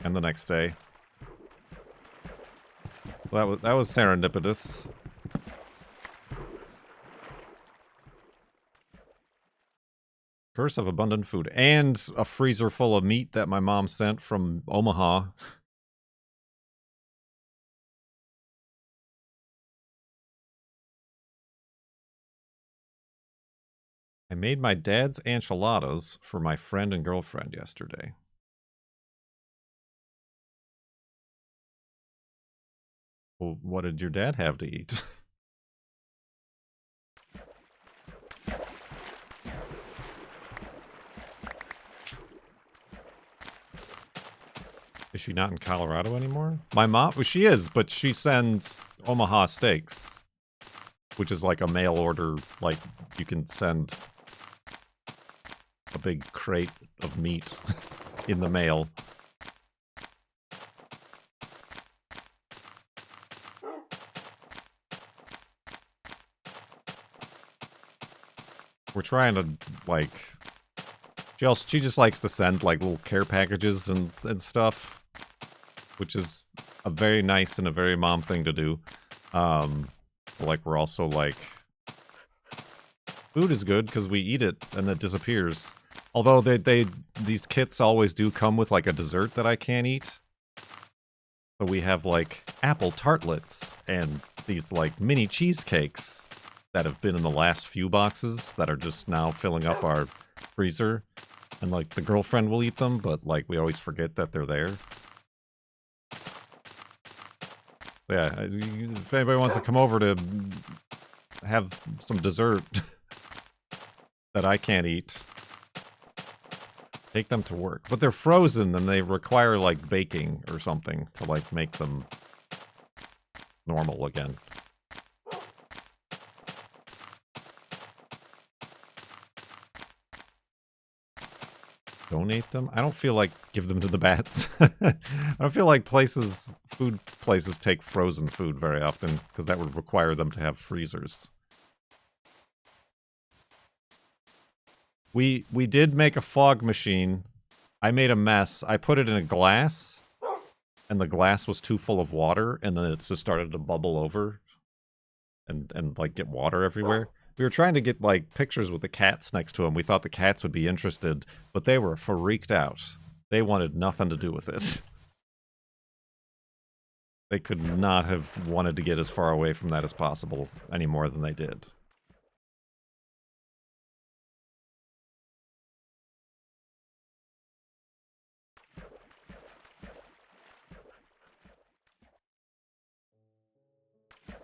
And the next day. Well, that was serendipitous. Curse of abundant food. And a freezer full of meat that my mom sent from Omaha. I made my dad's enchiladas for my friend and girlfriend yesterday. Well, what did your dad have to eat? Is she not in Colorado anymore? My mom, well, she is, but she sends Omaha steaks, which is like a mail order. Like you can send a big crate of meat in the mail. We're trying to, like, she just likes to send, like, little care packages and stuff, which is a very nice and a very mom thing to do. Like, we're also, like, food is good because we eat it and it disappears. Although these kits always do come with, like, a dessert that I can't eat. So we have, like, apple tartlets and these, like, mini cheesecakes that have been in the last few boxes that are just now filling up our freezer. And, like, the girlfriend will eat them, but, like, we always forget that they're there. Yeah, if anybody wants to come over to have some dessert that I can't eat, take them to work. But they're frozen and they require, like, baking or something to, like, make them normal again. Donate them? I don't feel like give them to the bats. I don't feel like food places take frozen food very often, because that would require them to have freezers. We did make a fog machine. I made a mess. I put it in a glass, and the glass was too full of water, and then it just started to bubble over and like get water everywhere. We were trying to get like pictures with the cats next to them. We thought the cats would be interested, but they were freaked out. They wanted nothing to do with it. They could not have wanted to get as far away from that as possible any more than they did.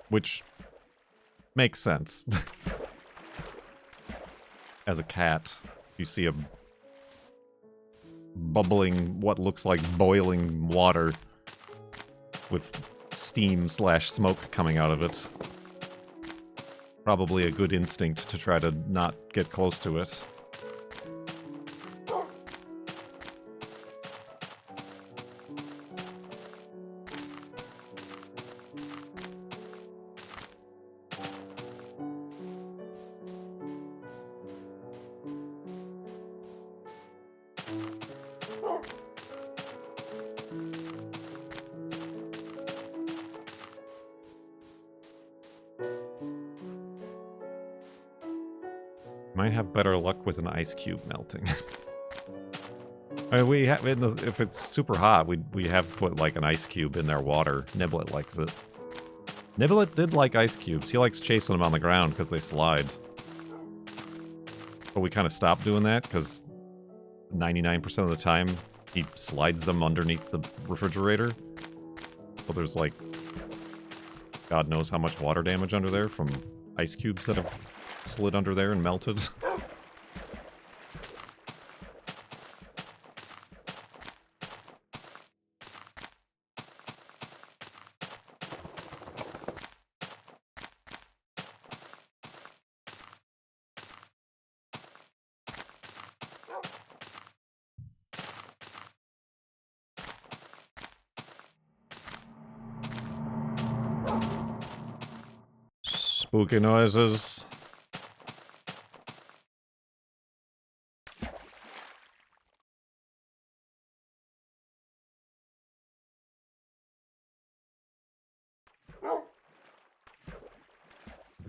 Which makes sense. As a cat, you see a bubbling, what looks like boiling water with steam/smoke coming out of it. Probably a good instinct to try to not get close to it. Might have better luck with an ice cube melting. I mean, if it's super hot, we have put like an ice cube in their water. Niblet likes it. Niblet did like ice cubes. He likes chasing them on the ground because they slide. But we kind of stopped doing that because 99% of the time he slides them underneath the refrigerator. So there's like God knows how much water damage under there from ice cubes that have slid under there and melted. Spooky noises.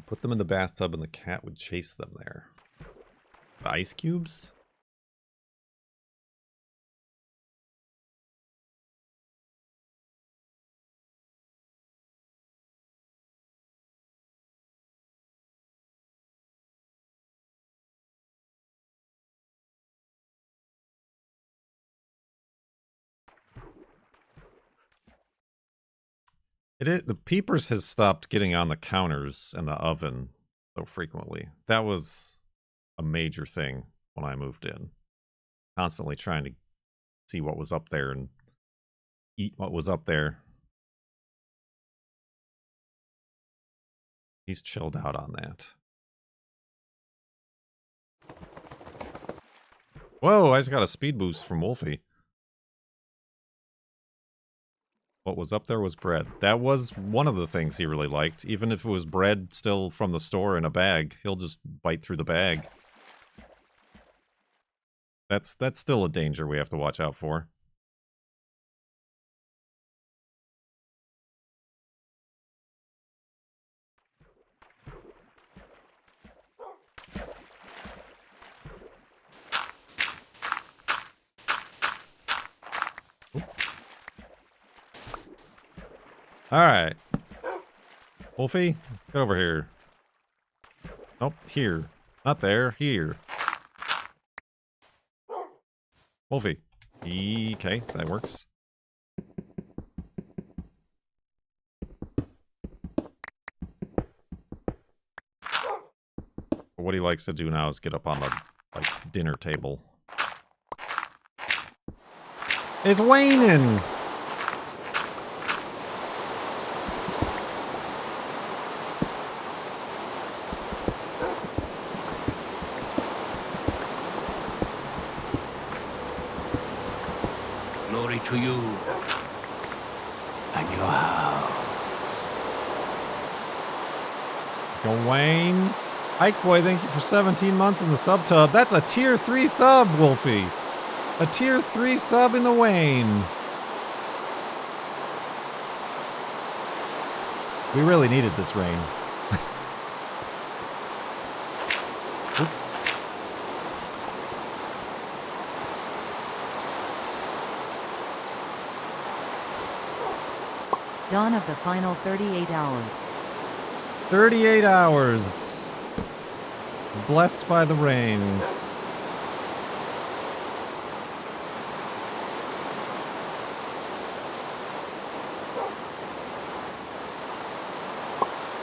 Put them in the bathtub and the cat would chase them there. The ice cubes? The peepers has stopped getting on the counters and the oven so frequently. That was a major thing when I moved in. Constantly trying to see what was up there and eat what was up there. He's chilled out on that. Whoa, I just got a speed boost from Wolfie. What was up there was bread. That was one of the things he really liked. Even if it was bread still from the store in a bag, he'll just bite through the bag. That's still a danger we have to watch out for. Alright. Wolfie, get over here. Nope, here. Not there, here. Wolfie. Okay, that works. What he likes to do now is get up on the dinner table. It's waning! Glory to you and your house. Let's go, Wayne. Ike Boy, thank you for 17 months in the sub tub. That's a tier 3 sub, Wolfie. A tier 3 sub in the Wayne. We really needed this rain. Oops. Dawn of the final 38 hours. 38 hours. Blessed by the rains.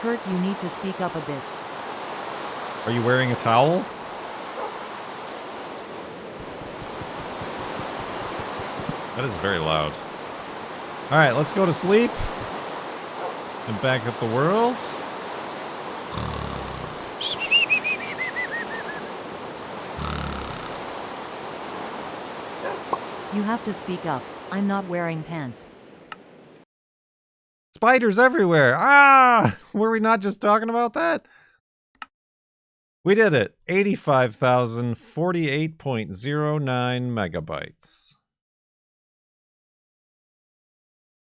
Kurt, you need to speak up a bit. Are you wearing a towel? That is very loud. Alright, let's go to sleep. And back up the world. You have to speak up. I'm not wearing pants. Spiders everywhere! Ah! Were we not just talking about that? We did it. 85,048.09 megabytes.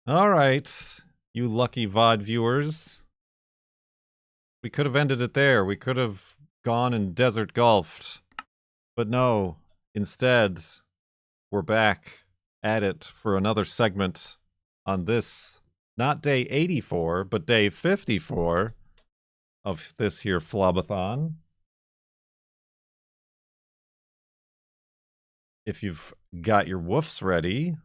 Alright, you lucky VOD viewers. We could have ended it there. We could have gone and desert golfed. But no, instead, we're back at it for another segment on this, not day 84, but day 54 of this here FLoB-a-Thon. If you've got your woofs ready.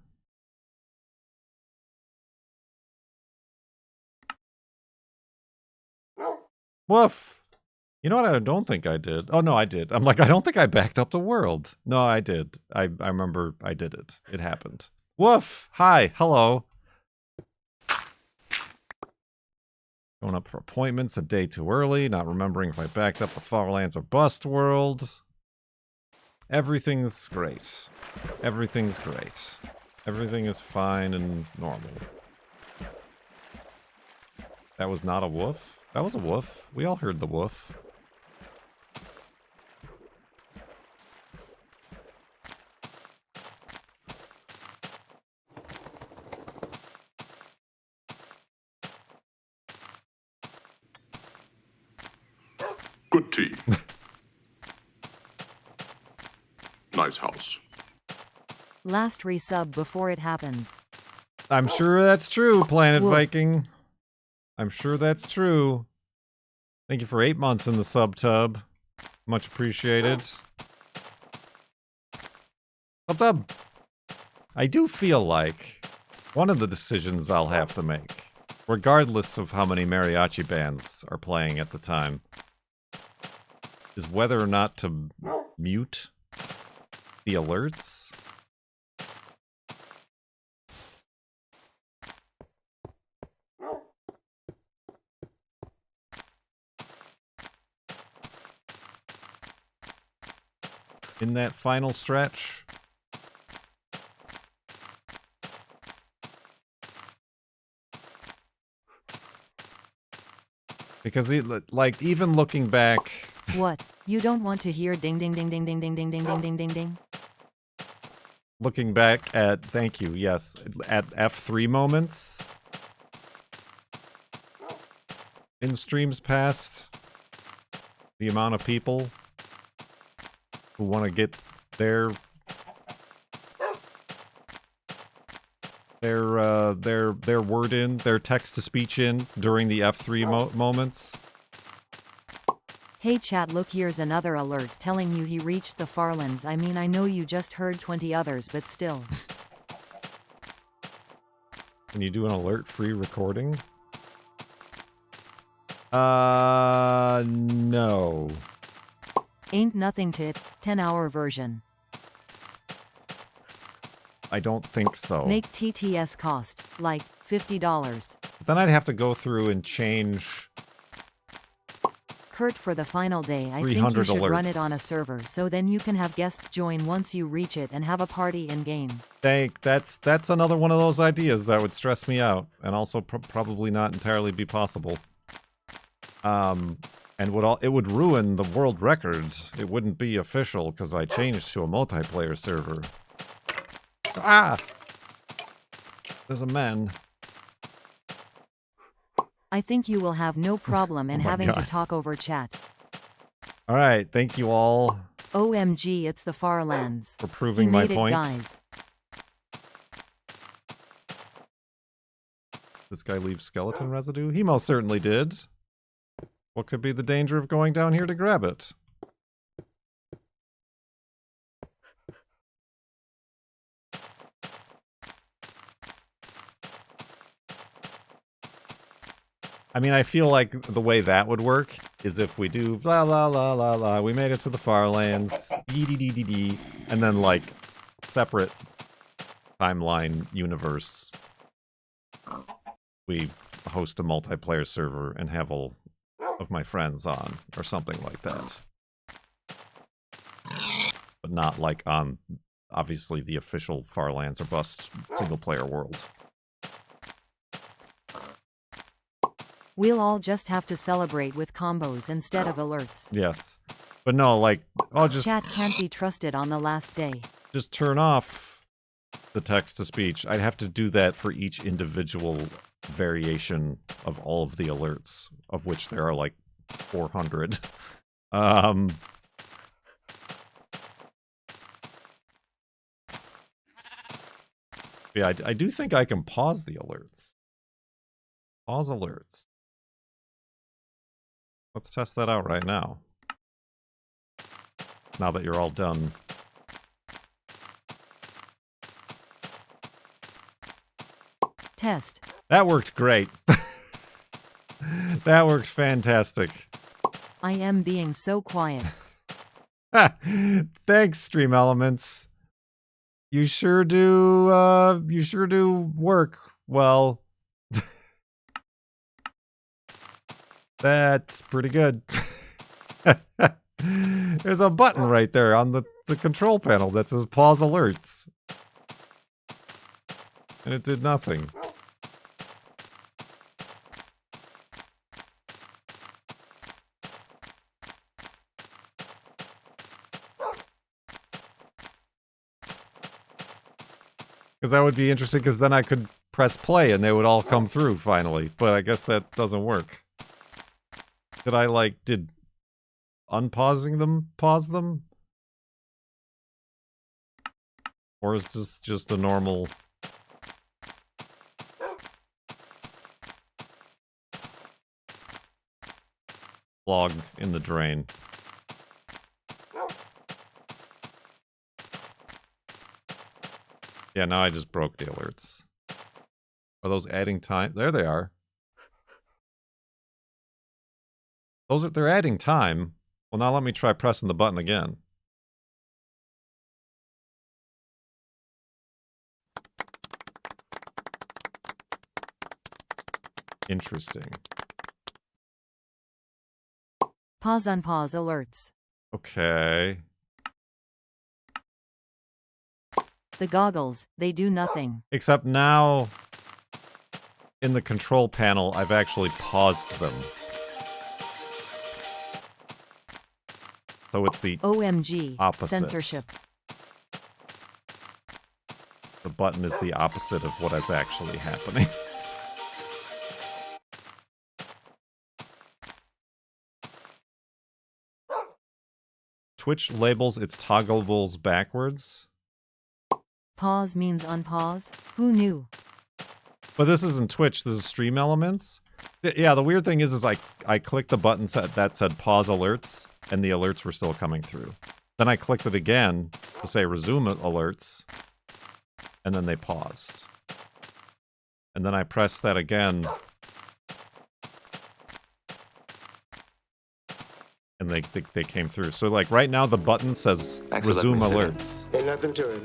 Woof! You know what? I don't think I did. Oh, no, I did. I'm like, I don't think I backed up the world. No, I did. I remember I did it. It happened. Woof! Hi. Hello. Going up for appointments a day too early. Not remembering if I backed up the Farlands or Bust World. Everything's great. Everything's great. Everything is fine and normal. That was not a woof? That was a woof. We all heard the woof. Good tea. Nice house. Last resub before it happens. I'm sure that's true, Planet Woof. Viking. I'm sure that's true. Thank you for 8 months in the sub tub. Much appreciated. Sub tub. I do feel like one of the decisions I'll have to make, regardless of how many mariachi bands are playing at the time, is whether or not to mute the alerts. In that final stretch. Because, like, even looking back... What? You don't want to hear ding ding ding ding ding ding ding ding ding ding ding ding? Looking back at, thank you, yes, at F3 moments in streams past, the amount of people who want to get their word in, their text-to-speech in during the F3 moments. Hey chat, look, here's another alert telling you he reached the Farlands. I mean, I know you just heard 20 others, but still. Can you do an alert-free recording? No. Ain't nothing to it. 10-hour version. I don't think so. Make TTS cost, like, $50. Then I'd have to go through and change Kurt, for the final day, I think you 300 should run it alerts. on a server so then you can have guests join once you reach it and have a party in-game. That's another one of those ideas that would stress me out and also probably not entirely be possible. And it would ruin the world record. It wouldn't be official because I changed to a multiplayer server. Ah! There's a man. I think you will have no problem in Oh my having to God. talk over chat. All right, thank you all OMG, it's the Farlands. for proving He my made it, point. guys. This guy leaves skeleton residue? He most certainly did. What could be the danger of going down here to grab it? I mean, I feel like the way that would work is if we do blah, blah, blah, blah, blah, we made it to the Farlands, dee, and then, like, separate timeline universe. We host a multiplayer server and have all of my friends on, or something like that. But not, like, on, obviously, the official Farlands or Bust single-player world. We'll all just have to celebrate with combos instead of alerts. Yes. But no, like, I'll just... Chat can't be trusted on the last day. Just turn off the text-to-speech. I'd have to do that for each individual variation of all of the alerts, of which there are, like, 400. Yeah, I do think I can pause the alerts. Pause alerts. Let's test that out right now. Now that you're all done. Test. That worked great. That worked fantastic. I am being so quiet. Thanks, Stream Elements. You sure do work well. That's pretty good. There's a button right there on the control panel that says pause alerts. And it did nothing. Because that would be interesting, because then I could press play and they would all come through finally. But I guess that doesn't work. Did unpausing them pause them? Or is this just a normal... log in the drain? Yeah, now I just broke the alerts. Are those adding time? There they are. They're adding time. Well, now let me try pressing the button again. Interesting. Pause unpause alerts. Okay. The goggles, they do nothing. Except now, in the control panel, I've actually paused them. So it's the OMG. opposite. Censorship. The button is the opposite of what is actually happening. Twitch labels its toggleables backwards. Pause means unpause? Who knew? But this isn't Twitch, this is Stream Elements. Yeah, the weird thing is I clicked the button that said pause alerts, and the alerts were still coming through. Then I clicked it again to say resume alerts, and then they paused. And then I pressed that again, and they came through. So like right now the button says resume alerts. Ain't nothing to it.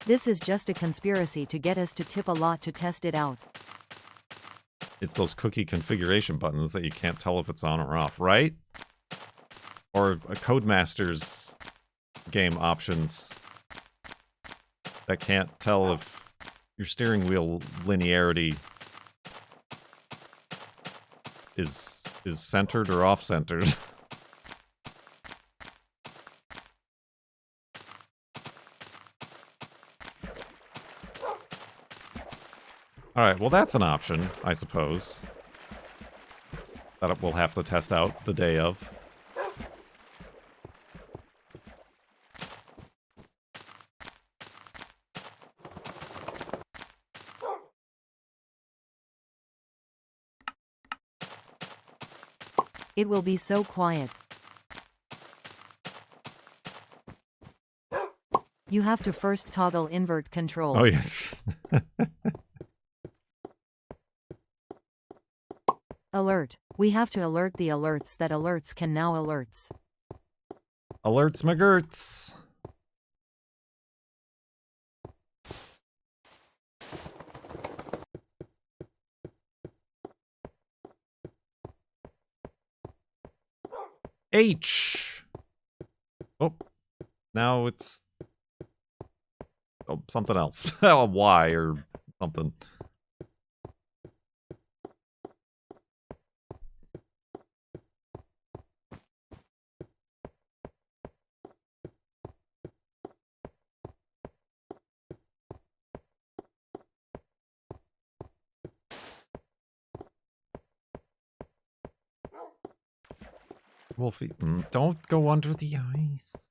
This is just a conspiracy to get us to tip a lot to test it out. It's those cookie configuration buttons that you can't tell if it's on or off, right? Or a Codemasters game options that can't tell if your steering wheel linearity is centered or off-centered. Alright, well that's an option, I suppose. That we'll have to test out the day of. It will be so quiet. You have to first toggle invert controls. Oh, yes. Alert. We have to alert the alerts that alerts can now alerts. Alerts McGurts. H. Oh, now it's something else. A Y or something. Wolfie, don't go under the ice.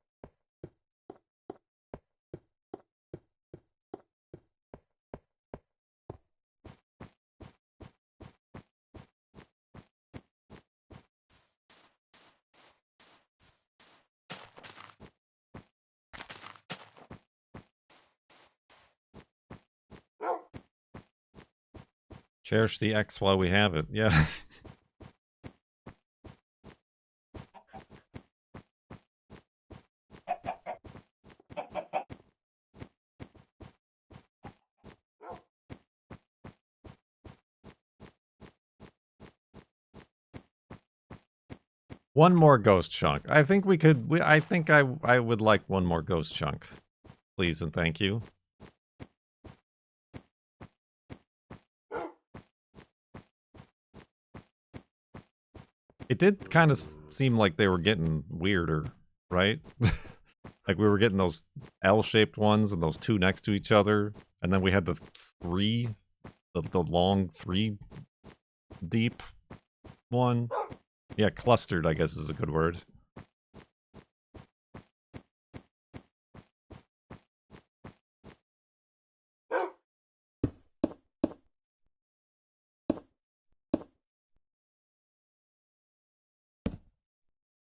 Cherish the X while we have it. Yeah. One more ghost chunk. I think we could. I think I would like one more ghost chunk, please and thank you. It did kind of seem like they were getting weirder, right? Like we were getting those L-shaped ones and those two next to each other, and then we had the three, the long three deep one. Yeah, clustered, I guess is a good word.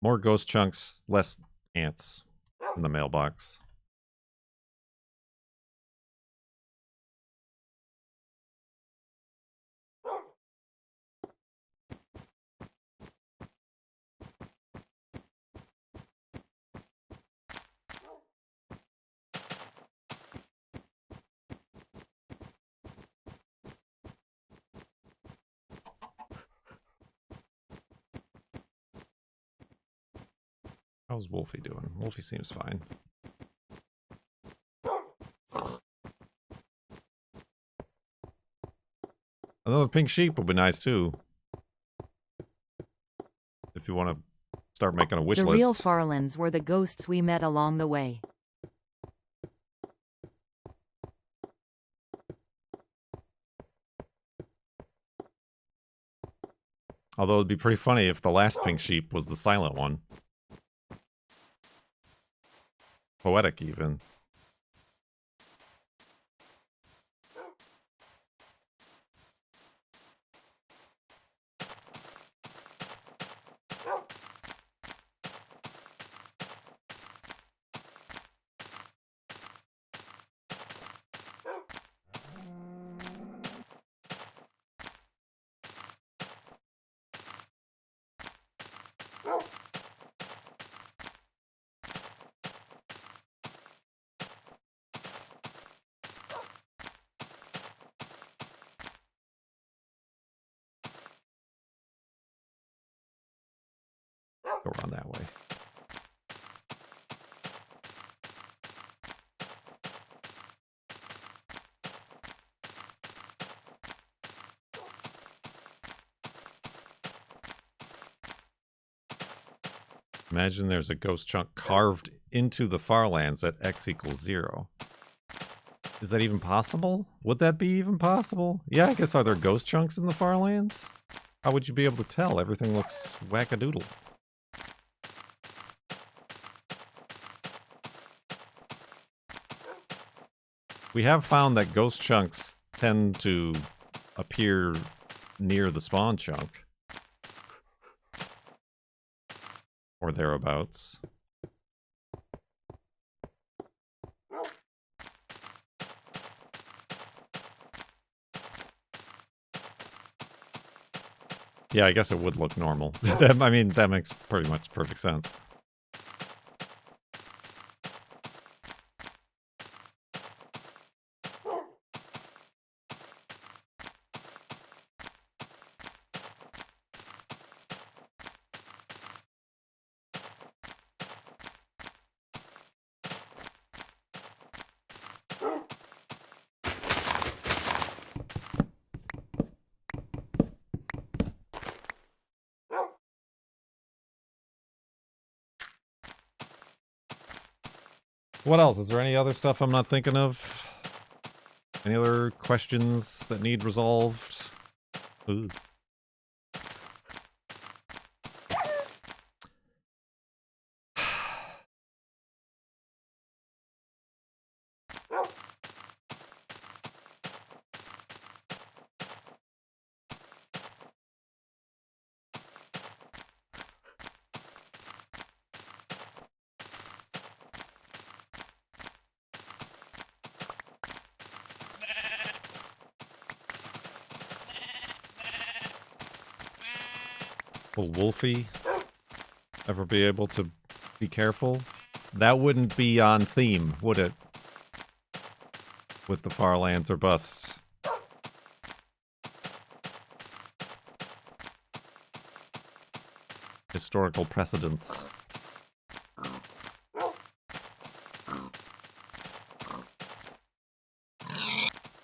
More ghost chunks, less ants in the mailbox. How's Wolfie doing? Wolfie seems fine. Another pink sheep would be nice too. If you want to start making a wish list. The real farlands were the ghosts we met along the way. Although it'd be pretty funny if the last pink sheep was the silent one. Poetic, even. Go around that way. Imagine there's a ghost chunk carved into the farlands at x equals 0. Is that even possible? Would that be even possible? Yeah, I guess, are there ghost chunks in the farlands? How would you be able to tell? Everything looks wackadoodle. We have found that ghost chunks tend to appear near the spawn chunk. Or thereabouts. Yeah, I guess it would look normal. I mean, that makes pretty much perfect sense. What else? Is there any other stuff I'm not thinking of? Any other questions that need resolved? Ooh. Will Wolfie ever be able to be careful? That wouldn't be on theme, would it? With the farlands or busts. Historical precedents.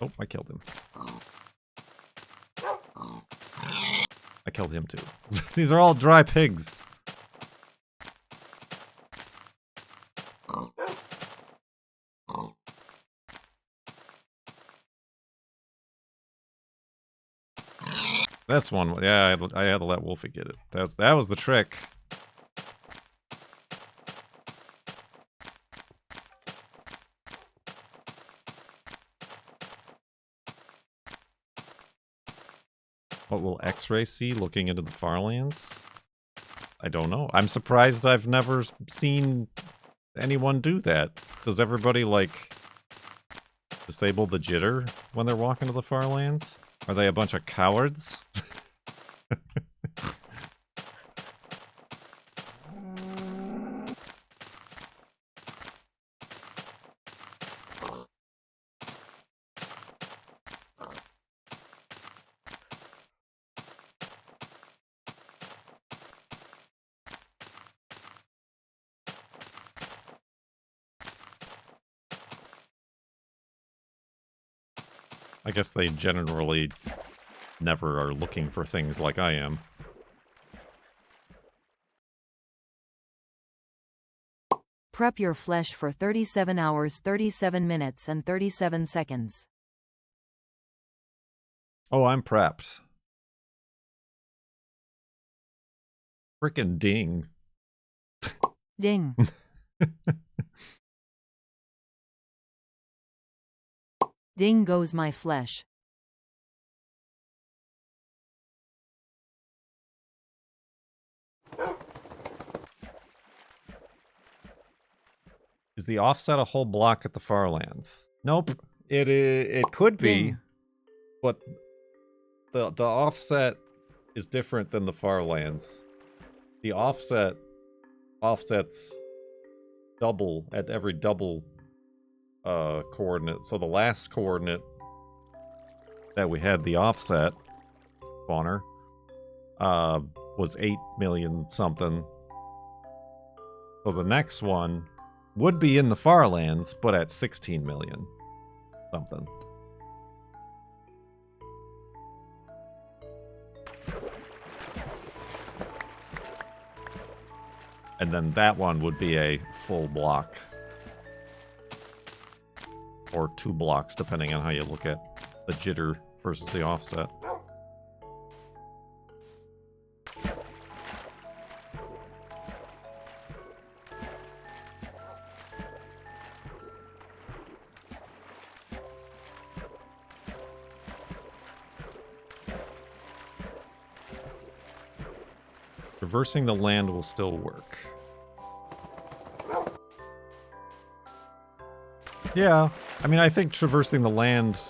Oh, I killed him. I killed him too. These are all dry pigs. This one, yeah, I had to let Wolfie get it. That was the trick. What will X-Ray see looking into the farlands? I don't know. I'm surprised I've never seen anyone do that. Does everybody, like, disable the jitter when they're walking to the farlands? Are they a bunch of cowards? I guess they generally never are looking for things like I am. Prep your flesh for 37 hours, 37 minutes, and 37 seconds. Oh, I'm prepped. Frickin' ding. Ding. Ding goes my flesh. Is the offset a whole block at the farlands? Nope. It could be, Ding. but the offset is different than the farlands. The offsets double at every double coordinate. So the last coordinate that we had the offset spawner was 8 million something, So the next one would be in the Farlands, but at 16 million something. And then that one would be a full block. Or 2 blocks, depending on how you look at the jitter versus the offset. Traversing the land will still work. Yeah, I mean, I think traversing the land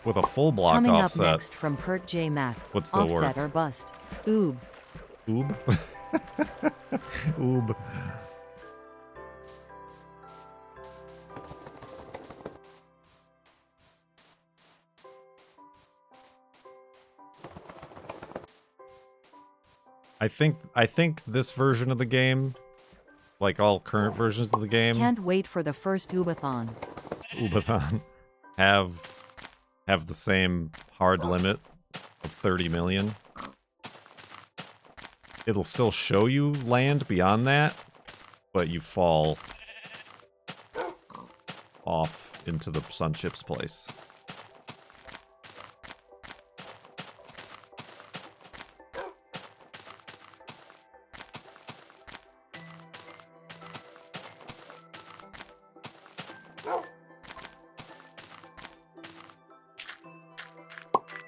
with a full block Coming offset up next from Kurt J. Mack. would still Offset work. or bust. Oob. Oob? Oob. I think this version of the game, like all current versions of the game, Can't wait for the first Oob-a-Thon. Subathon, have the same hard limit of 30 million. It'll still show you land beyond that, but you fall off into the sunship's place.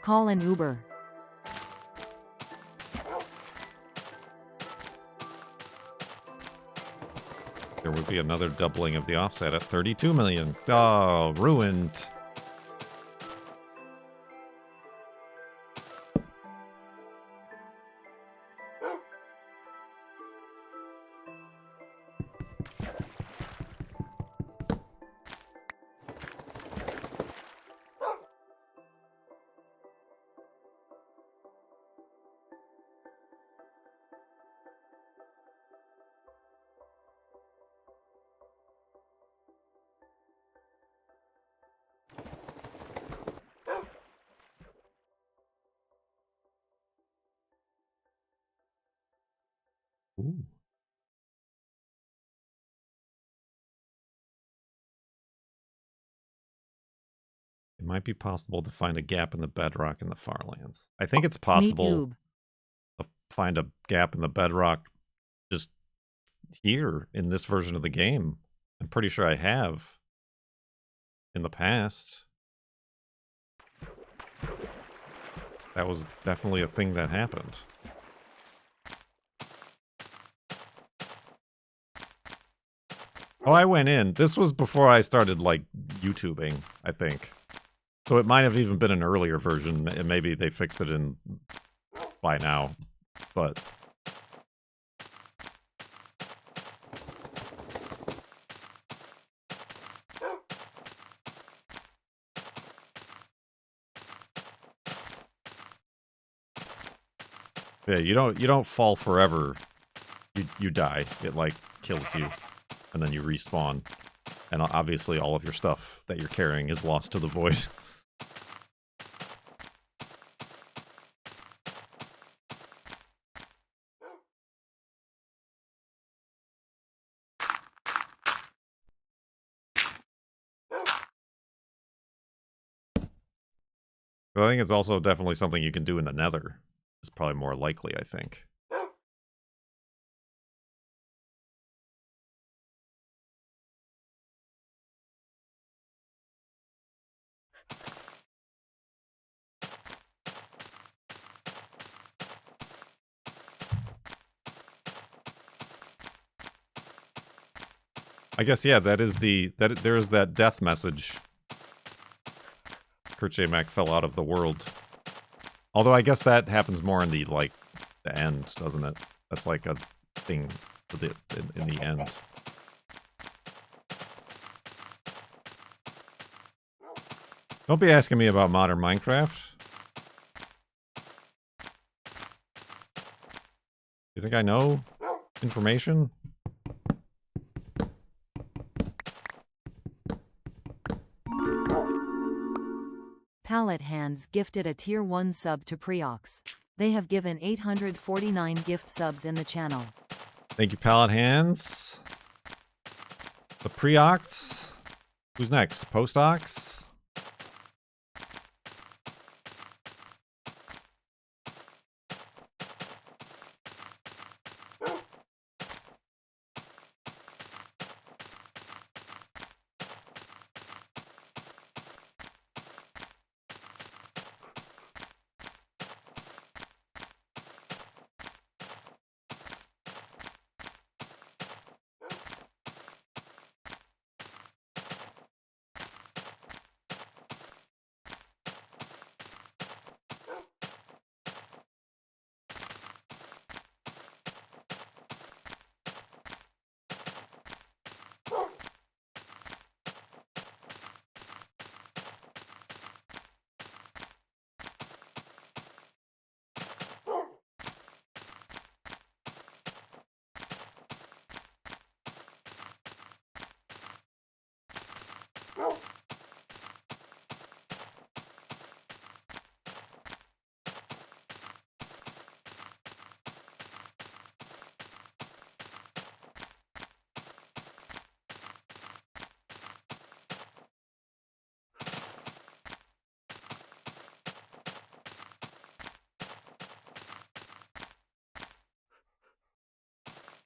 Call an Uber. There would be another doubling of the offset at 32 million. Oh, ruined. Ooh. It might be possible to find a gap in the bedrock in the Farlands. I think it's possible to find a gap in the bedrock just here in this version of the game. I'm pretty sure I have in the past. That was definitely a thing that happened. Oh, I went in. This was before I started, like, YouTubing, I think. So it might have even been an earlier version, and maybe they fixed it in by now. But yeah, you don't fall forever. You die. It like kills you, and then you respawn. And obviously all of your stuff that you're carrying is lost to the void. I think it's also definitely something you can do in the Nether. It's probably more likely, I think. I guess, yeah, there is that death message. Kurt J. Mack fell out of the world. Although I guess that happens more in the, like, the end, doesn't it? That's like a thing in the end. Don't be asking me about modern Minecraft. You think I know information? Palette Hands gifted a Tier 1 sub to Preox. They have given 849 gift subs in the channel. Thank you, Palette Hands. The Preox. Who's next? Postox?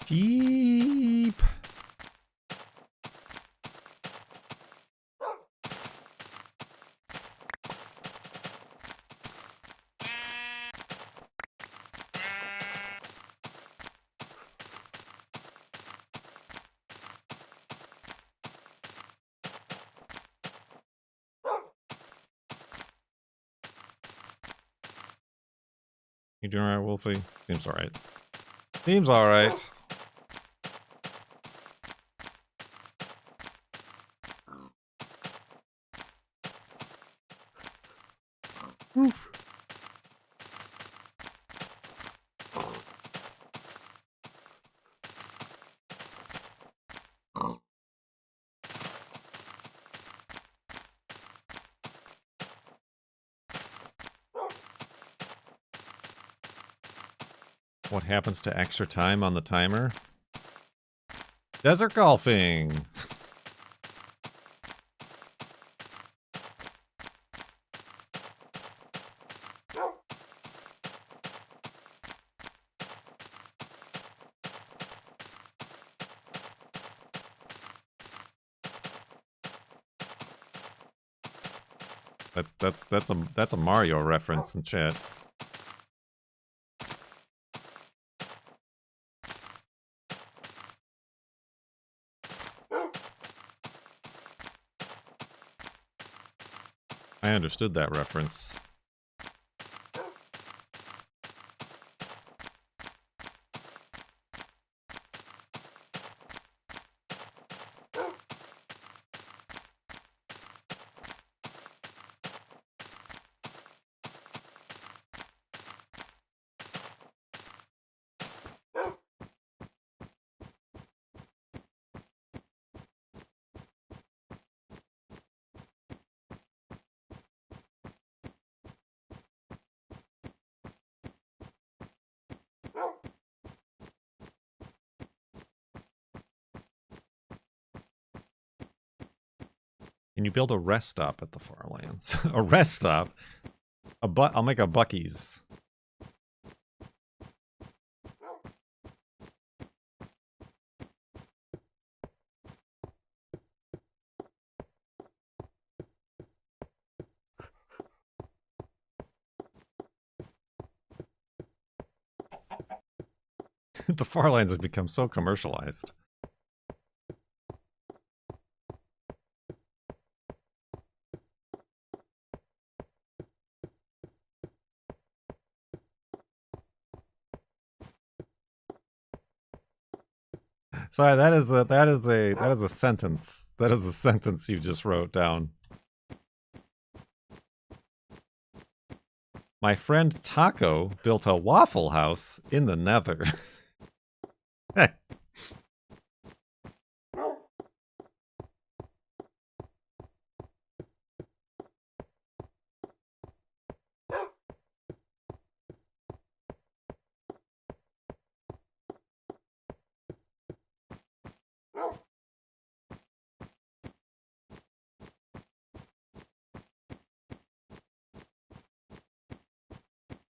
Deep. You doing alright, Wolfie? Seems alright. Seems alright. Oof. What happens to extra time on the timer? Desert golfing! That's a Mario reference in chat. I understood that reference. Can you build a rest stop at the Farlands? A rest stop? I'll make a Buc-ee's. The Farlands have become so commercialized. Sorry, that is a sentence. That is a sentence you just wrote down. My friend Taco built a Waffle House in the Nether.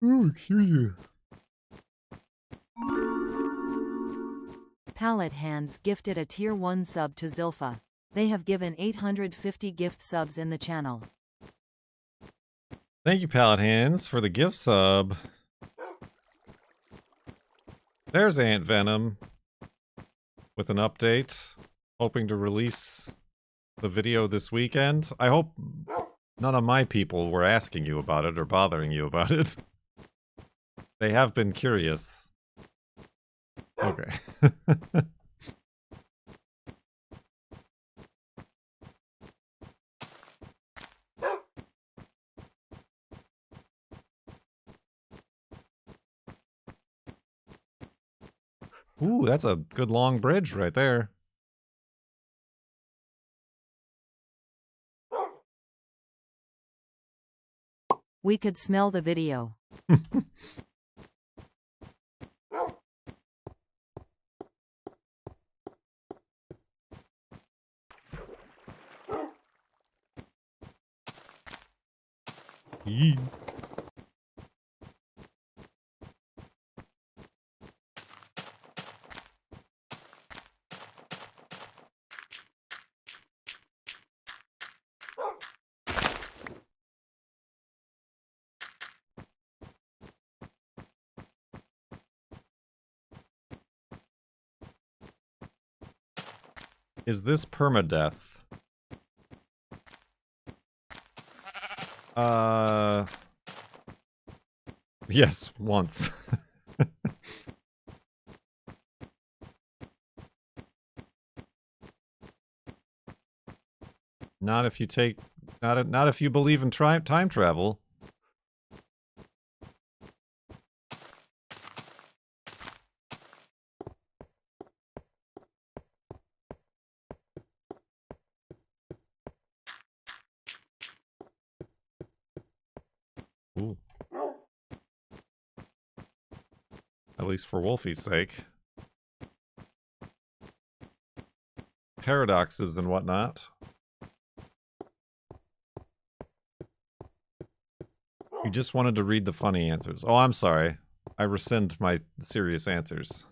Oh, excuse you. Palette Hands gifted a Tier 1 sub to Zilpha. They have given 850 gift subs in the channel. Thank you, Palette Hands, for the gift sub. There's Ant Venom with an update. Hoping to release the video this weekend. I hope none of my people were asking you about it or bothering you about it. They have been curious. Okay. Ooh, that's a good long bridge right there. We could smell the video. Yee. Is this permadeath? Yes, once. Not if you take, not if you believe in time travel. Ooh. At least for Wolfie's sake. Paradoxes and whatnot. You just wanted to read the funny answers. Oh, I'm sorry. I rescind my serious answers.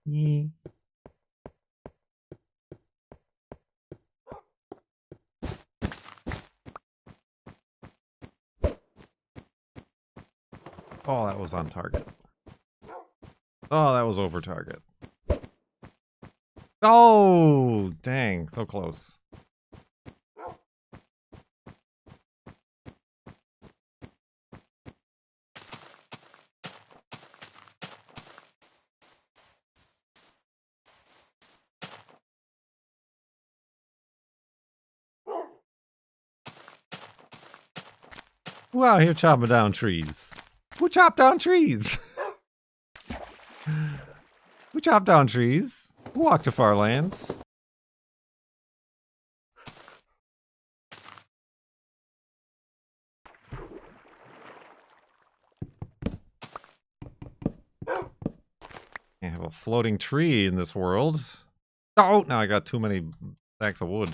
Yee. Oh, that was on target. Oh, that was over target. Oh, dang, so close. Who out here chopping down trees? Who chopped down trees? Who chopped down trees? Who walked to farlands? Can't have a floating tree in this world. Oh, now I got too many stacks of wood.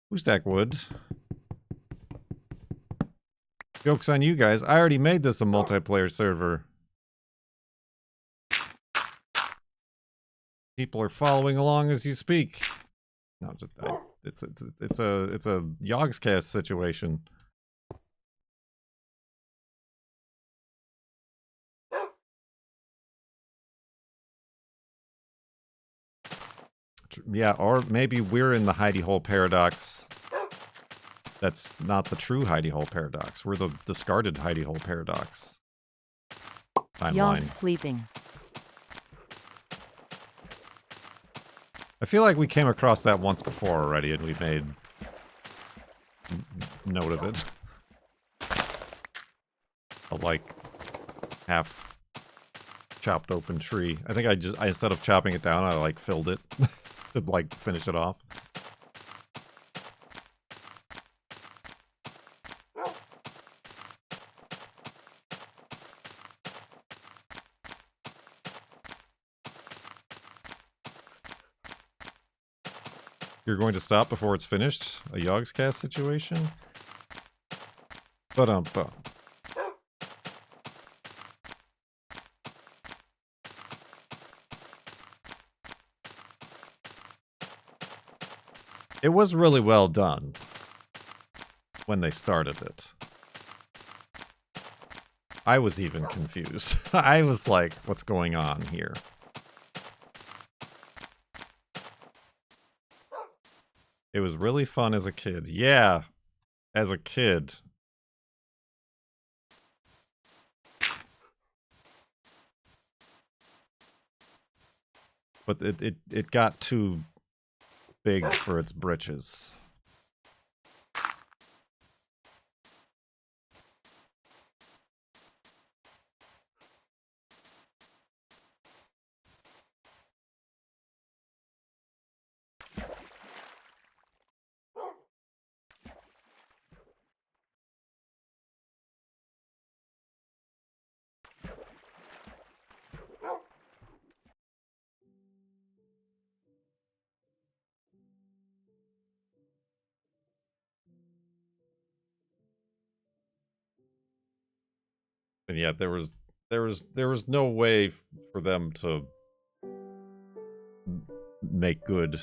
Who stacked wood? Joke's on you guys. I already made this a multiplayer server. People are following along as you speak. No, just it's a Yogscast situation. Yeah, or maybe we're in the hidey hole paradox. That's not the true hidey hole paradox. We're the discarded hidey hole paradox. Timeline. Yog's sleeping. I feel like we came across that once before already, and we made note of it. A, like, half chopped open tree. I think I instead of chopping it down, I like filled it to like finish it off. You're going to stop before it's finished? A Yogg's cast situation? Ba-dum-bum. It was really well done when they started it. I was even confused. I was like, what's going on here? It was really fun as a kid. Yeah, as a kid. But it got too big for its britches. And yet there was no way for them to make good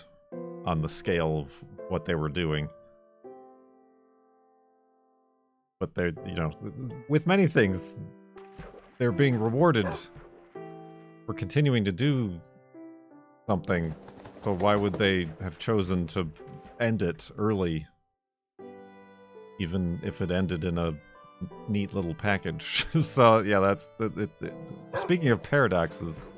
on the scale of what they were doing. But they're, you know, with many things, they're being rewarded for continuing to do something. So why would they have chosen to end it early, even if it ended in a neat little package? So yeah, that's speaking of paradoxes.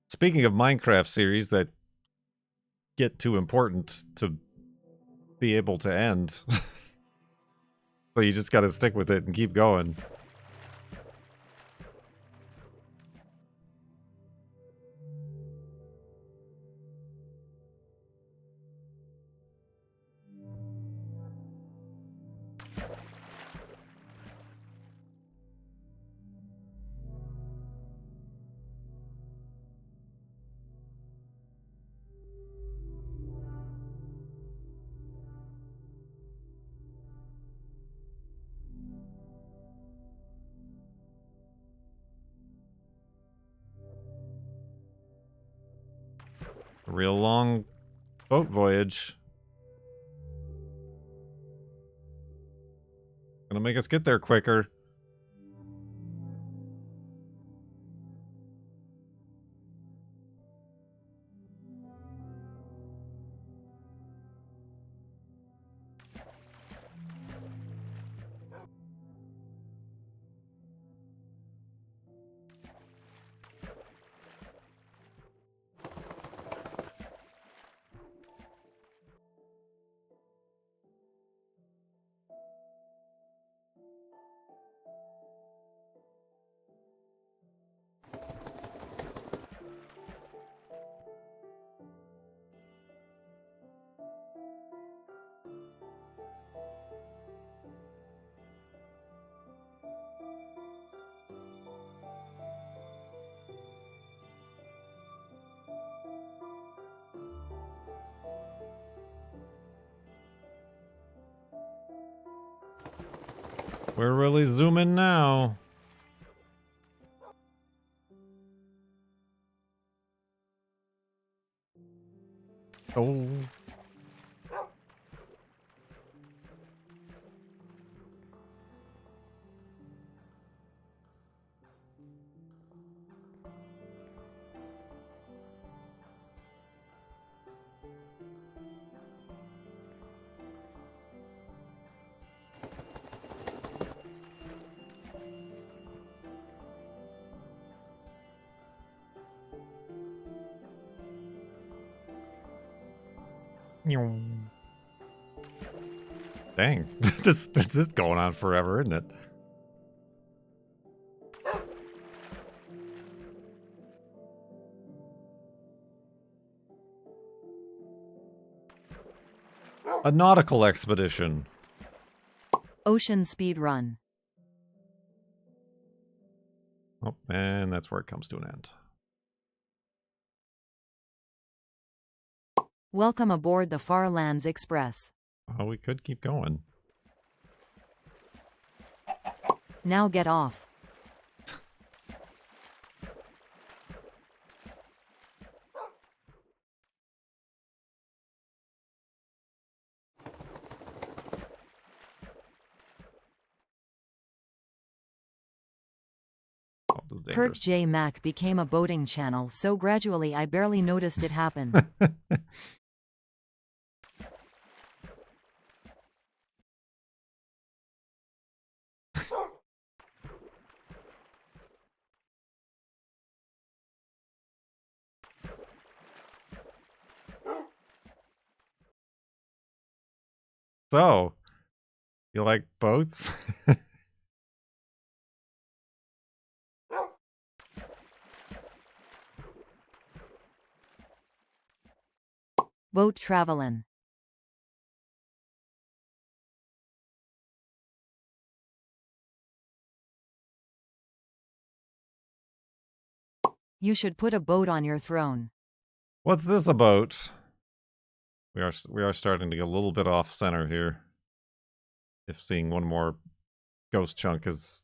Speaking of Minecraft series that get too important to be able to end, so you just gotta stick with it and keep going. A real long boat voyage. Gonna make us get there quicker. We're really zooming now. Oh. Dang, this is going on forever, isn't it? A nautical expedition. Ocean speed run. Oh, and that's where it comes to an end. Welcome aboard the Farlands Express. Oh, we could keep going. Now get off. Kurt J. Mack became a boating channel so gradually I barely noticed it happen. So, you like boats? Boat travelin'. You should put a boat on your throne. What's this about? We are starting to get a little bit off center here. If seeing one more ghost chunk is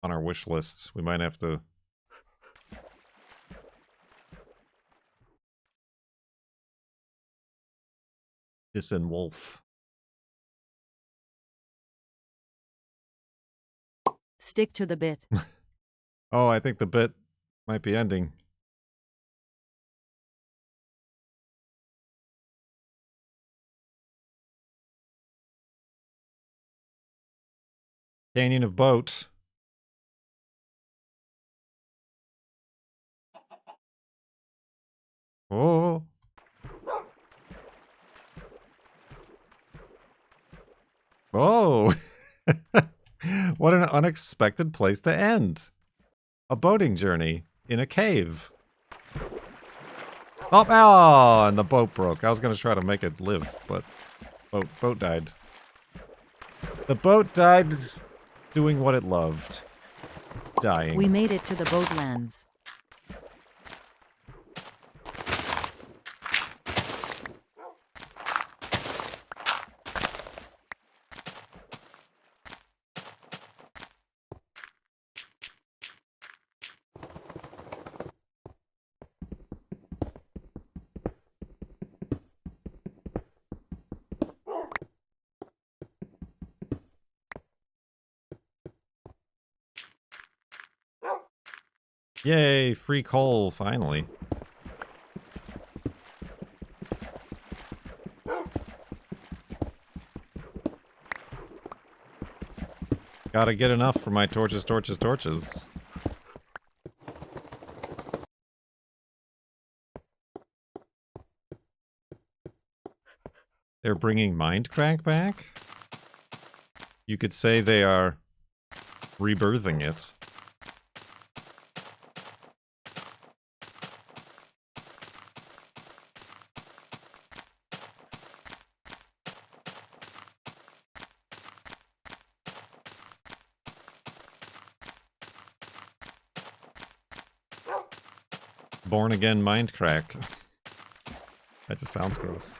on our wish list, we might have to disinwolf. Stick to the bit. Oh, I think the bit might be ending. Canyon of Boat. Oh. Oh. What an unexpected place to end. A boating journey in a cave. Oh, and the boat broke. I was going to try to make it live, but boat died. The boat died doing what it loved. Dying. We made it to the boatlands. Yay, free coal, finally. Gotta get enough for my torches. They're bringing Mindcrack back? You could say they are rebirthing it. Born again Mindcrack. That just sounds gross.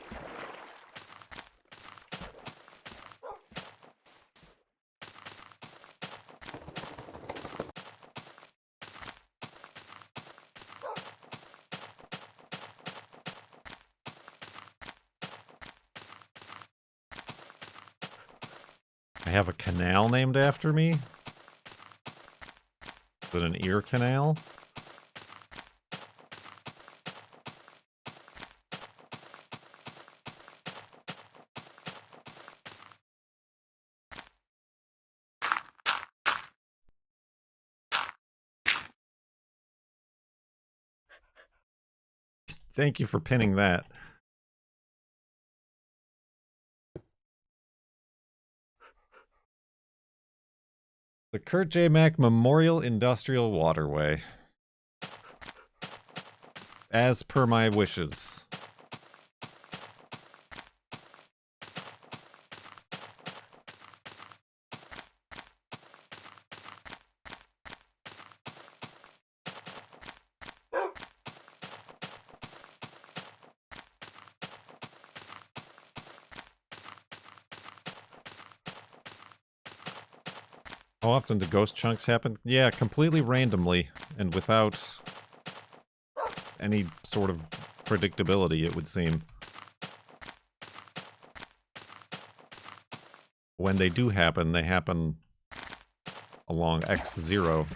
I have a canal named after me. Is it an ear canal? Thank you for pinning that. The Kurt J. Mack Memorial Industrial Waterway. As per my wishes. How often do ghost chunks happen? Yeah, completely randomly and without any sort of predictability, it would seem. When they do happen, they happen along X0.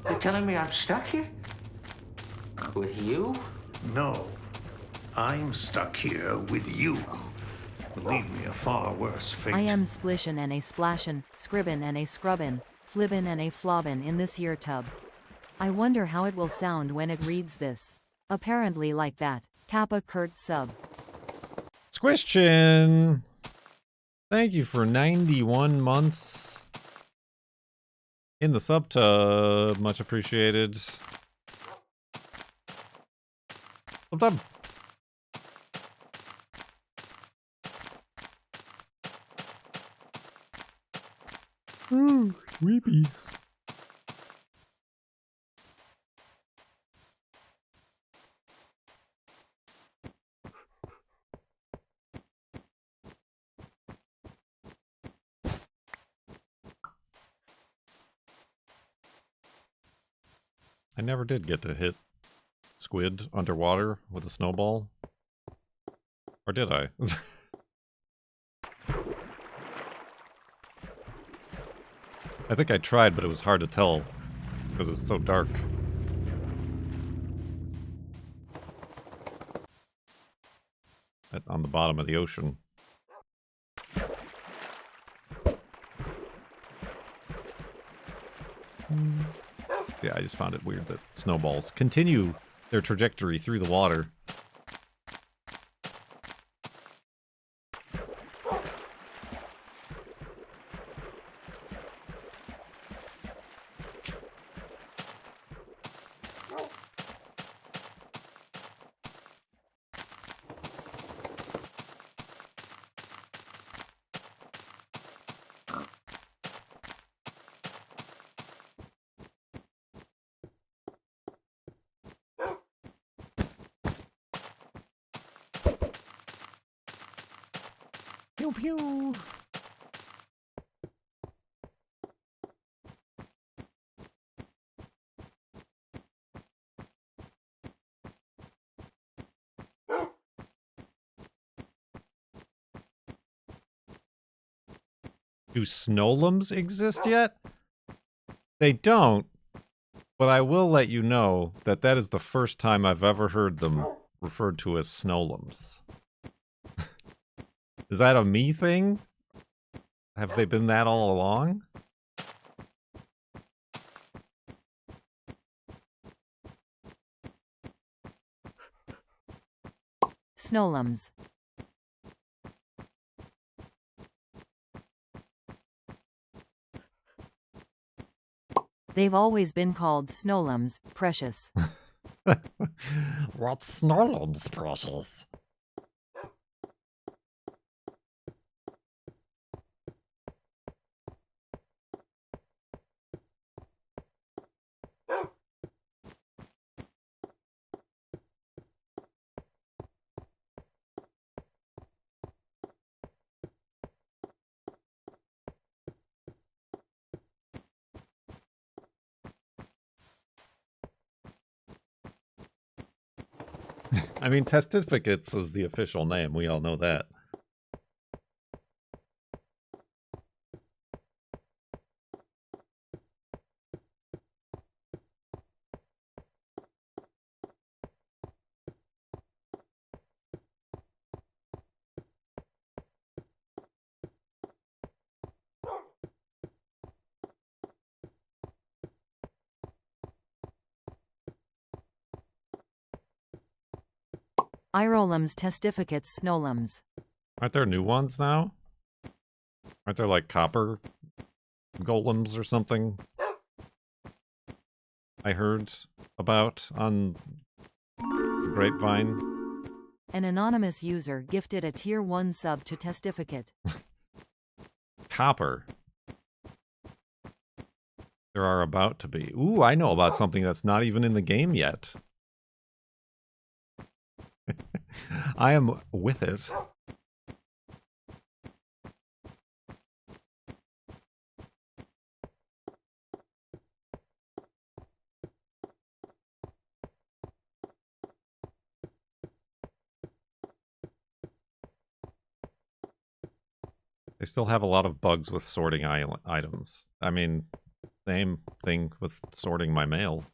You're telling me I'm stuck here? With you? No. I'm stuck here with you. Believe me, a far worse fate. I am splishin' and a splashin', scribbin' and a scrubbin', flibbin' and a flobbin' in this here tub. I wonder how it will sound when it reads this. Apparently like that. Kappa Kurt sub. Squishchin! Thank you for 91 months in the subtub. Much appreciated. Subtub. Ooh, weepy. I never did get to hit squid underwater with a snowball. Or did I? I think I tried, but it was hard to tell because it's so dark. On the bottom of the ocean. Yeah, I just found it weird that snowballs continue their trajectory through the water. Pew pew. Do snowlums exist yet? They don't, but I will let you know that that is the first time I've ever heard them referred to as snowlums. Is that a me thing? Have they been that all along? Snowlums. They've always been called snowlums, precious. What's snowlums, precious? I mean, testificates is the official name. We all know that. Irolums testificates snowlums. Aren't there new ones now? Aren't there like copper golems or something? I heard about on the grapevine. An anonymous user gifted a tier 1 sub to testificate. Copper. There are about to be. Ooh, I know about something that's not even in the game yet. I am with it. They still have a lot of bugs with sorting items. I mean, same thing with sorting my mail.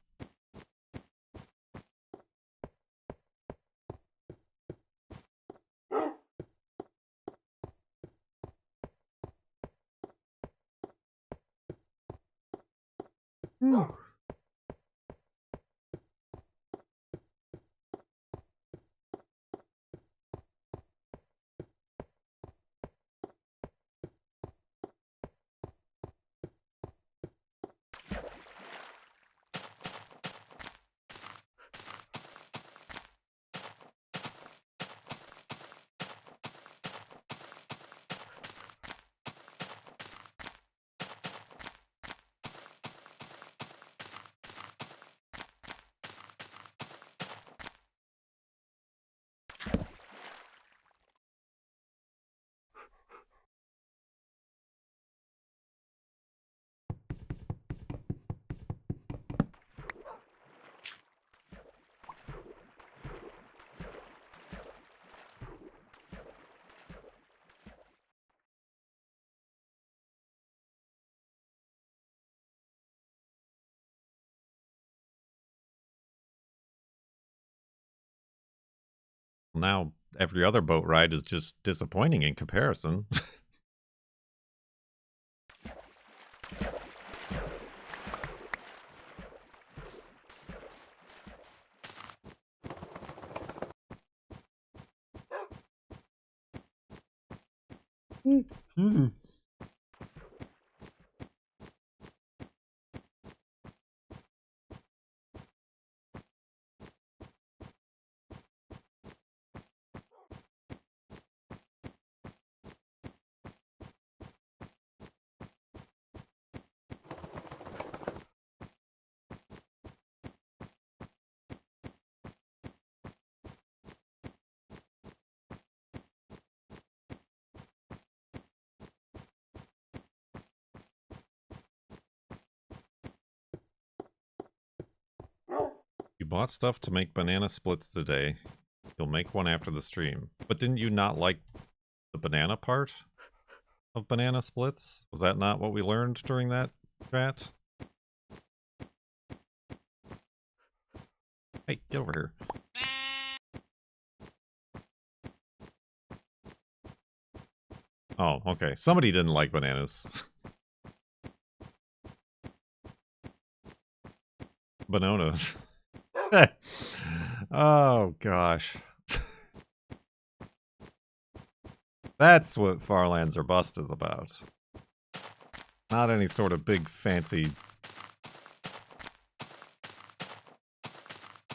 Now every other boat ride is just disappointing in comparison. You bought stuff to make banana splits today. You'll make one after the stream. But didn't you not like the banana part of banana splits? Was that not what we learned during that chat? Hey, get over here. Oh, okay. Somebody didn't like bananas. Bananas. Oh, gosh. That's what Farlands or Bust is about. Not any sort of big fancy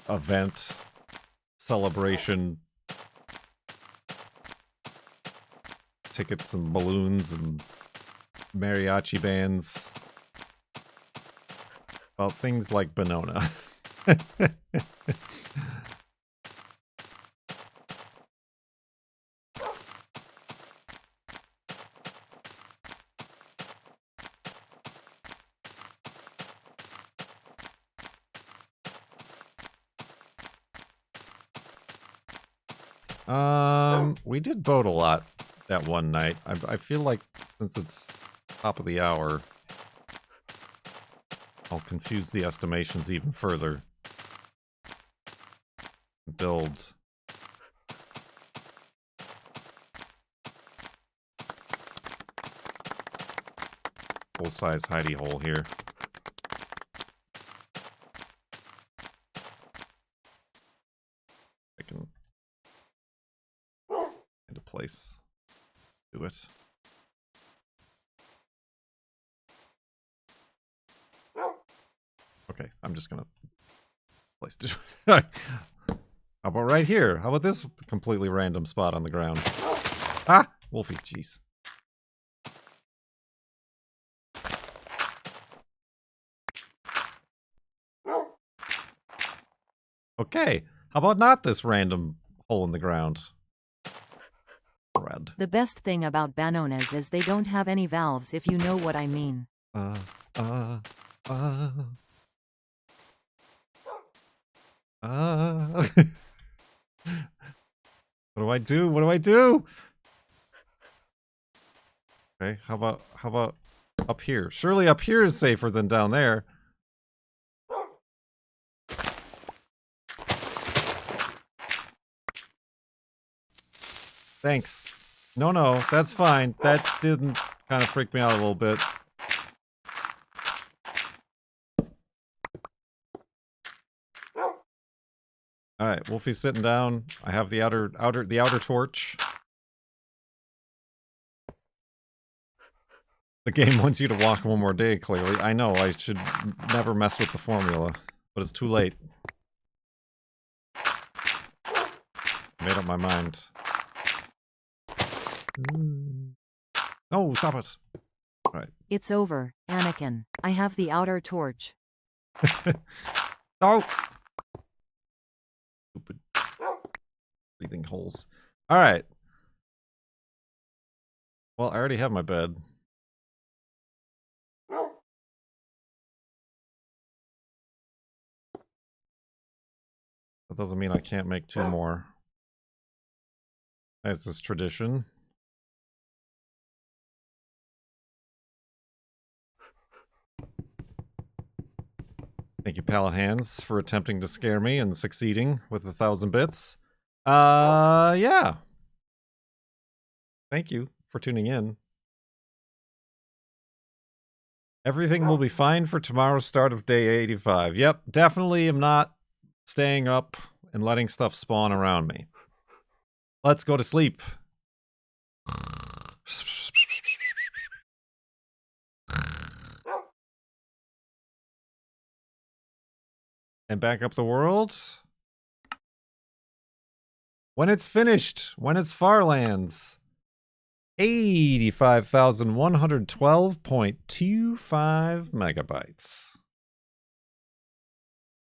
event, celebration, tickets and balloons and mariachi bands. About things like Banona. We did boat a lot that one night. I feel like since it's top of the hour, I'll confuse the estimations even further. Build full-size hidey hole here. I can find a place to do it. Okay, I'm just gonna place to How about right here? How about this completely random spot on the ground? Ah! Wolfie, jeez. Okay, how about not this random hole in the ground? Red. The best thing about bananas is they don't have any valves, if you know what I mean. What do I do? What do I do? Okay, how about up here? Surely up here is safer than down there. Thanks. No, that's fine. That didn't kind of freak me out a little bit. All right, Wolfie's sitting down. I have the outer torch. The game wants you to walk one more day, clearly. I know, I should never mess with the formula, but it's too late. Made up my mind. Oh, stop it. All right. It's over, Anakin. I have the outer torch. Oh! Stupid breathing holes. All right. Well, I already have my bed. That doesn't mean I can't make two more. As is tradition. Thank you, Pallet Hands, for attempting to scare me and succeeding with 1,000 bits. Yeah. Thank you for tuning in. Everything will be fine for tomorrow's start of day 85. Yep, definitely am not staying up and letting stuff spawn around me. Let's go to sleep. And back up the world. When it's finished, when it's Farlands. 85,112.25 megabytes.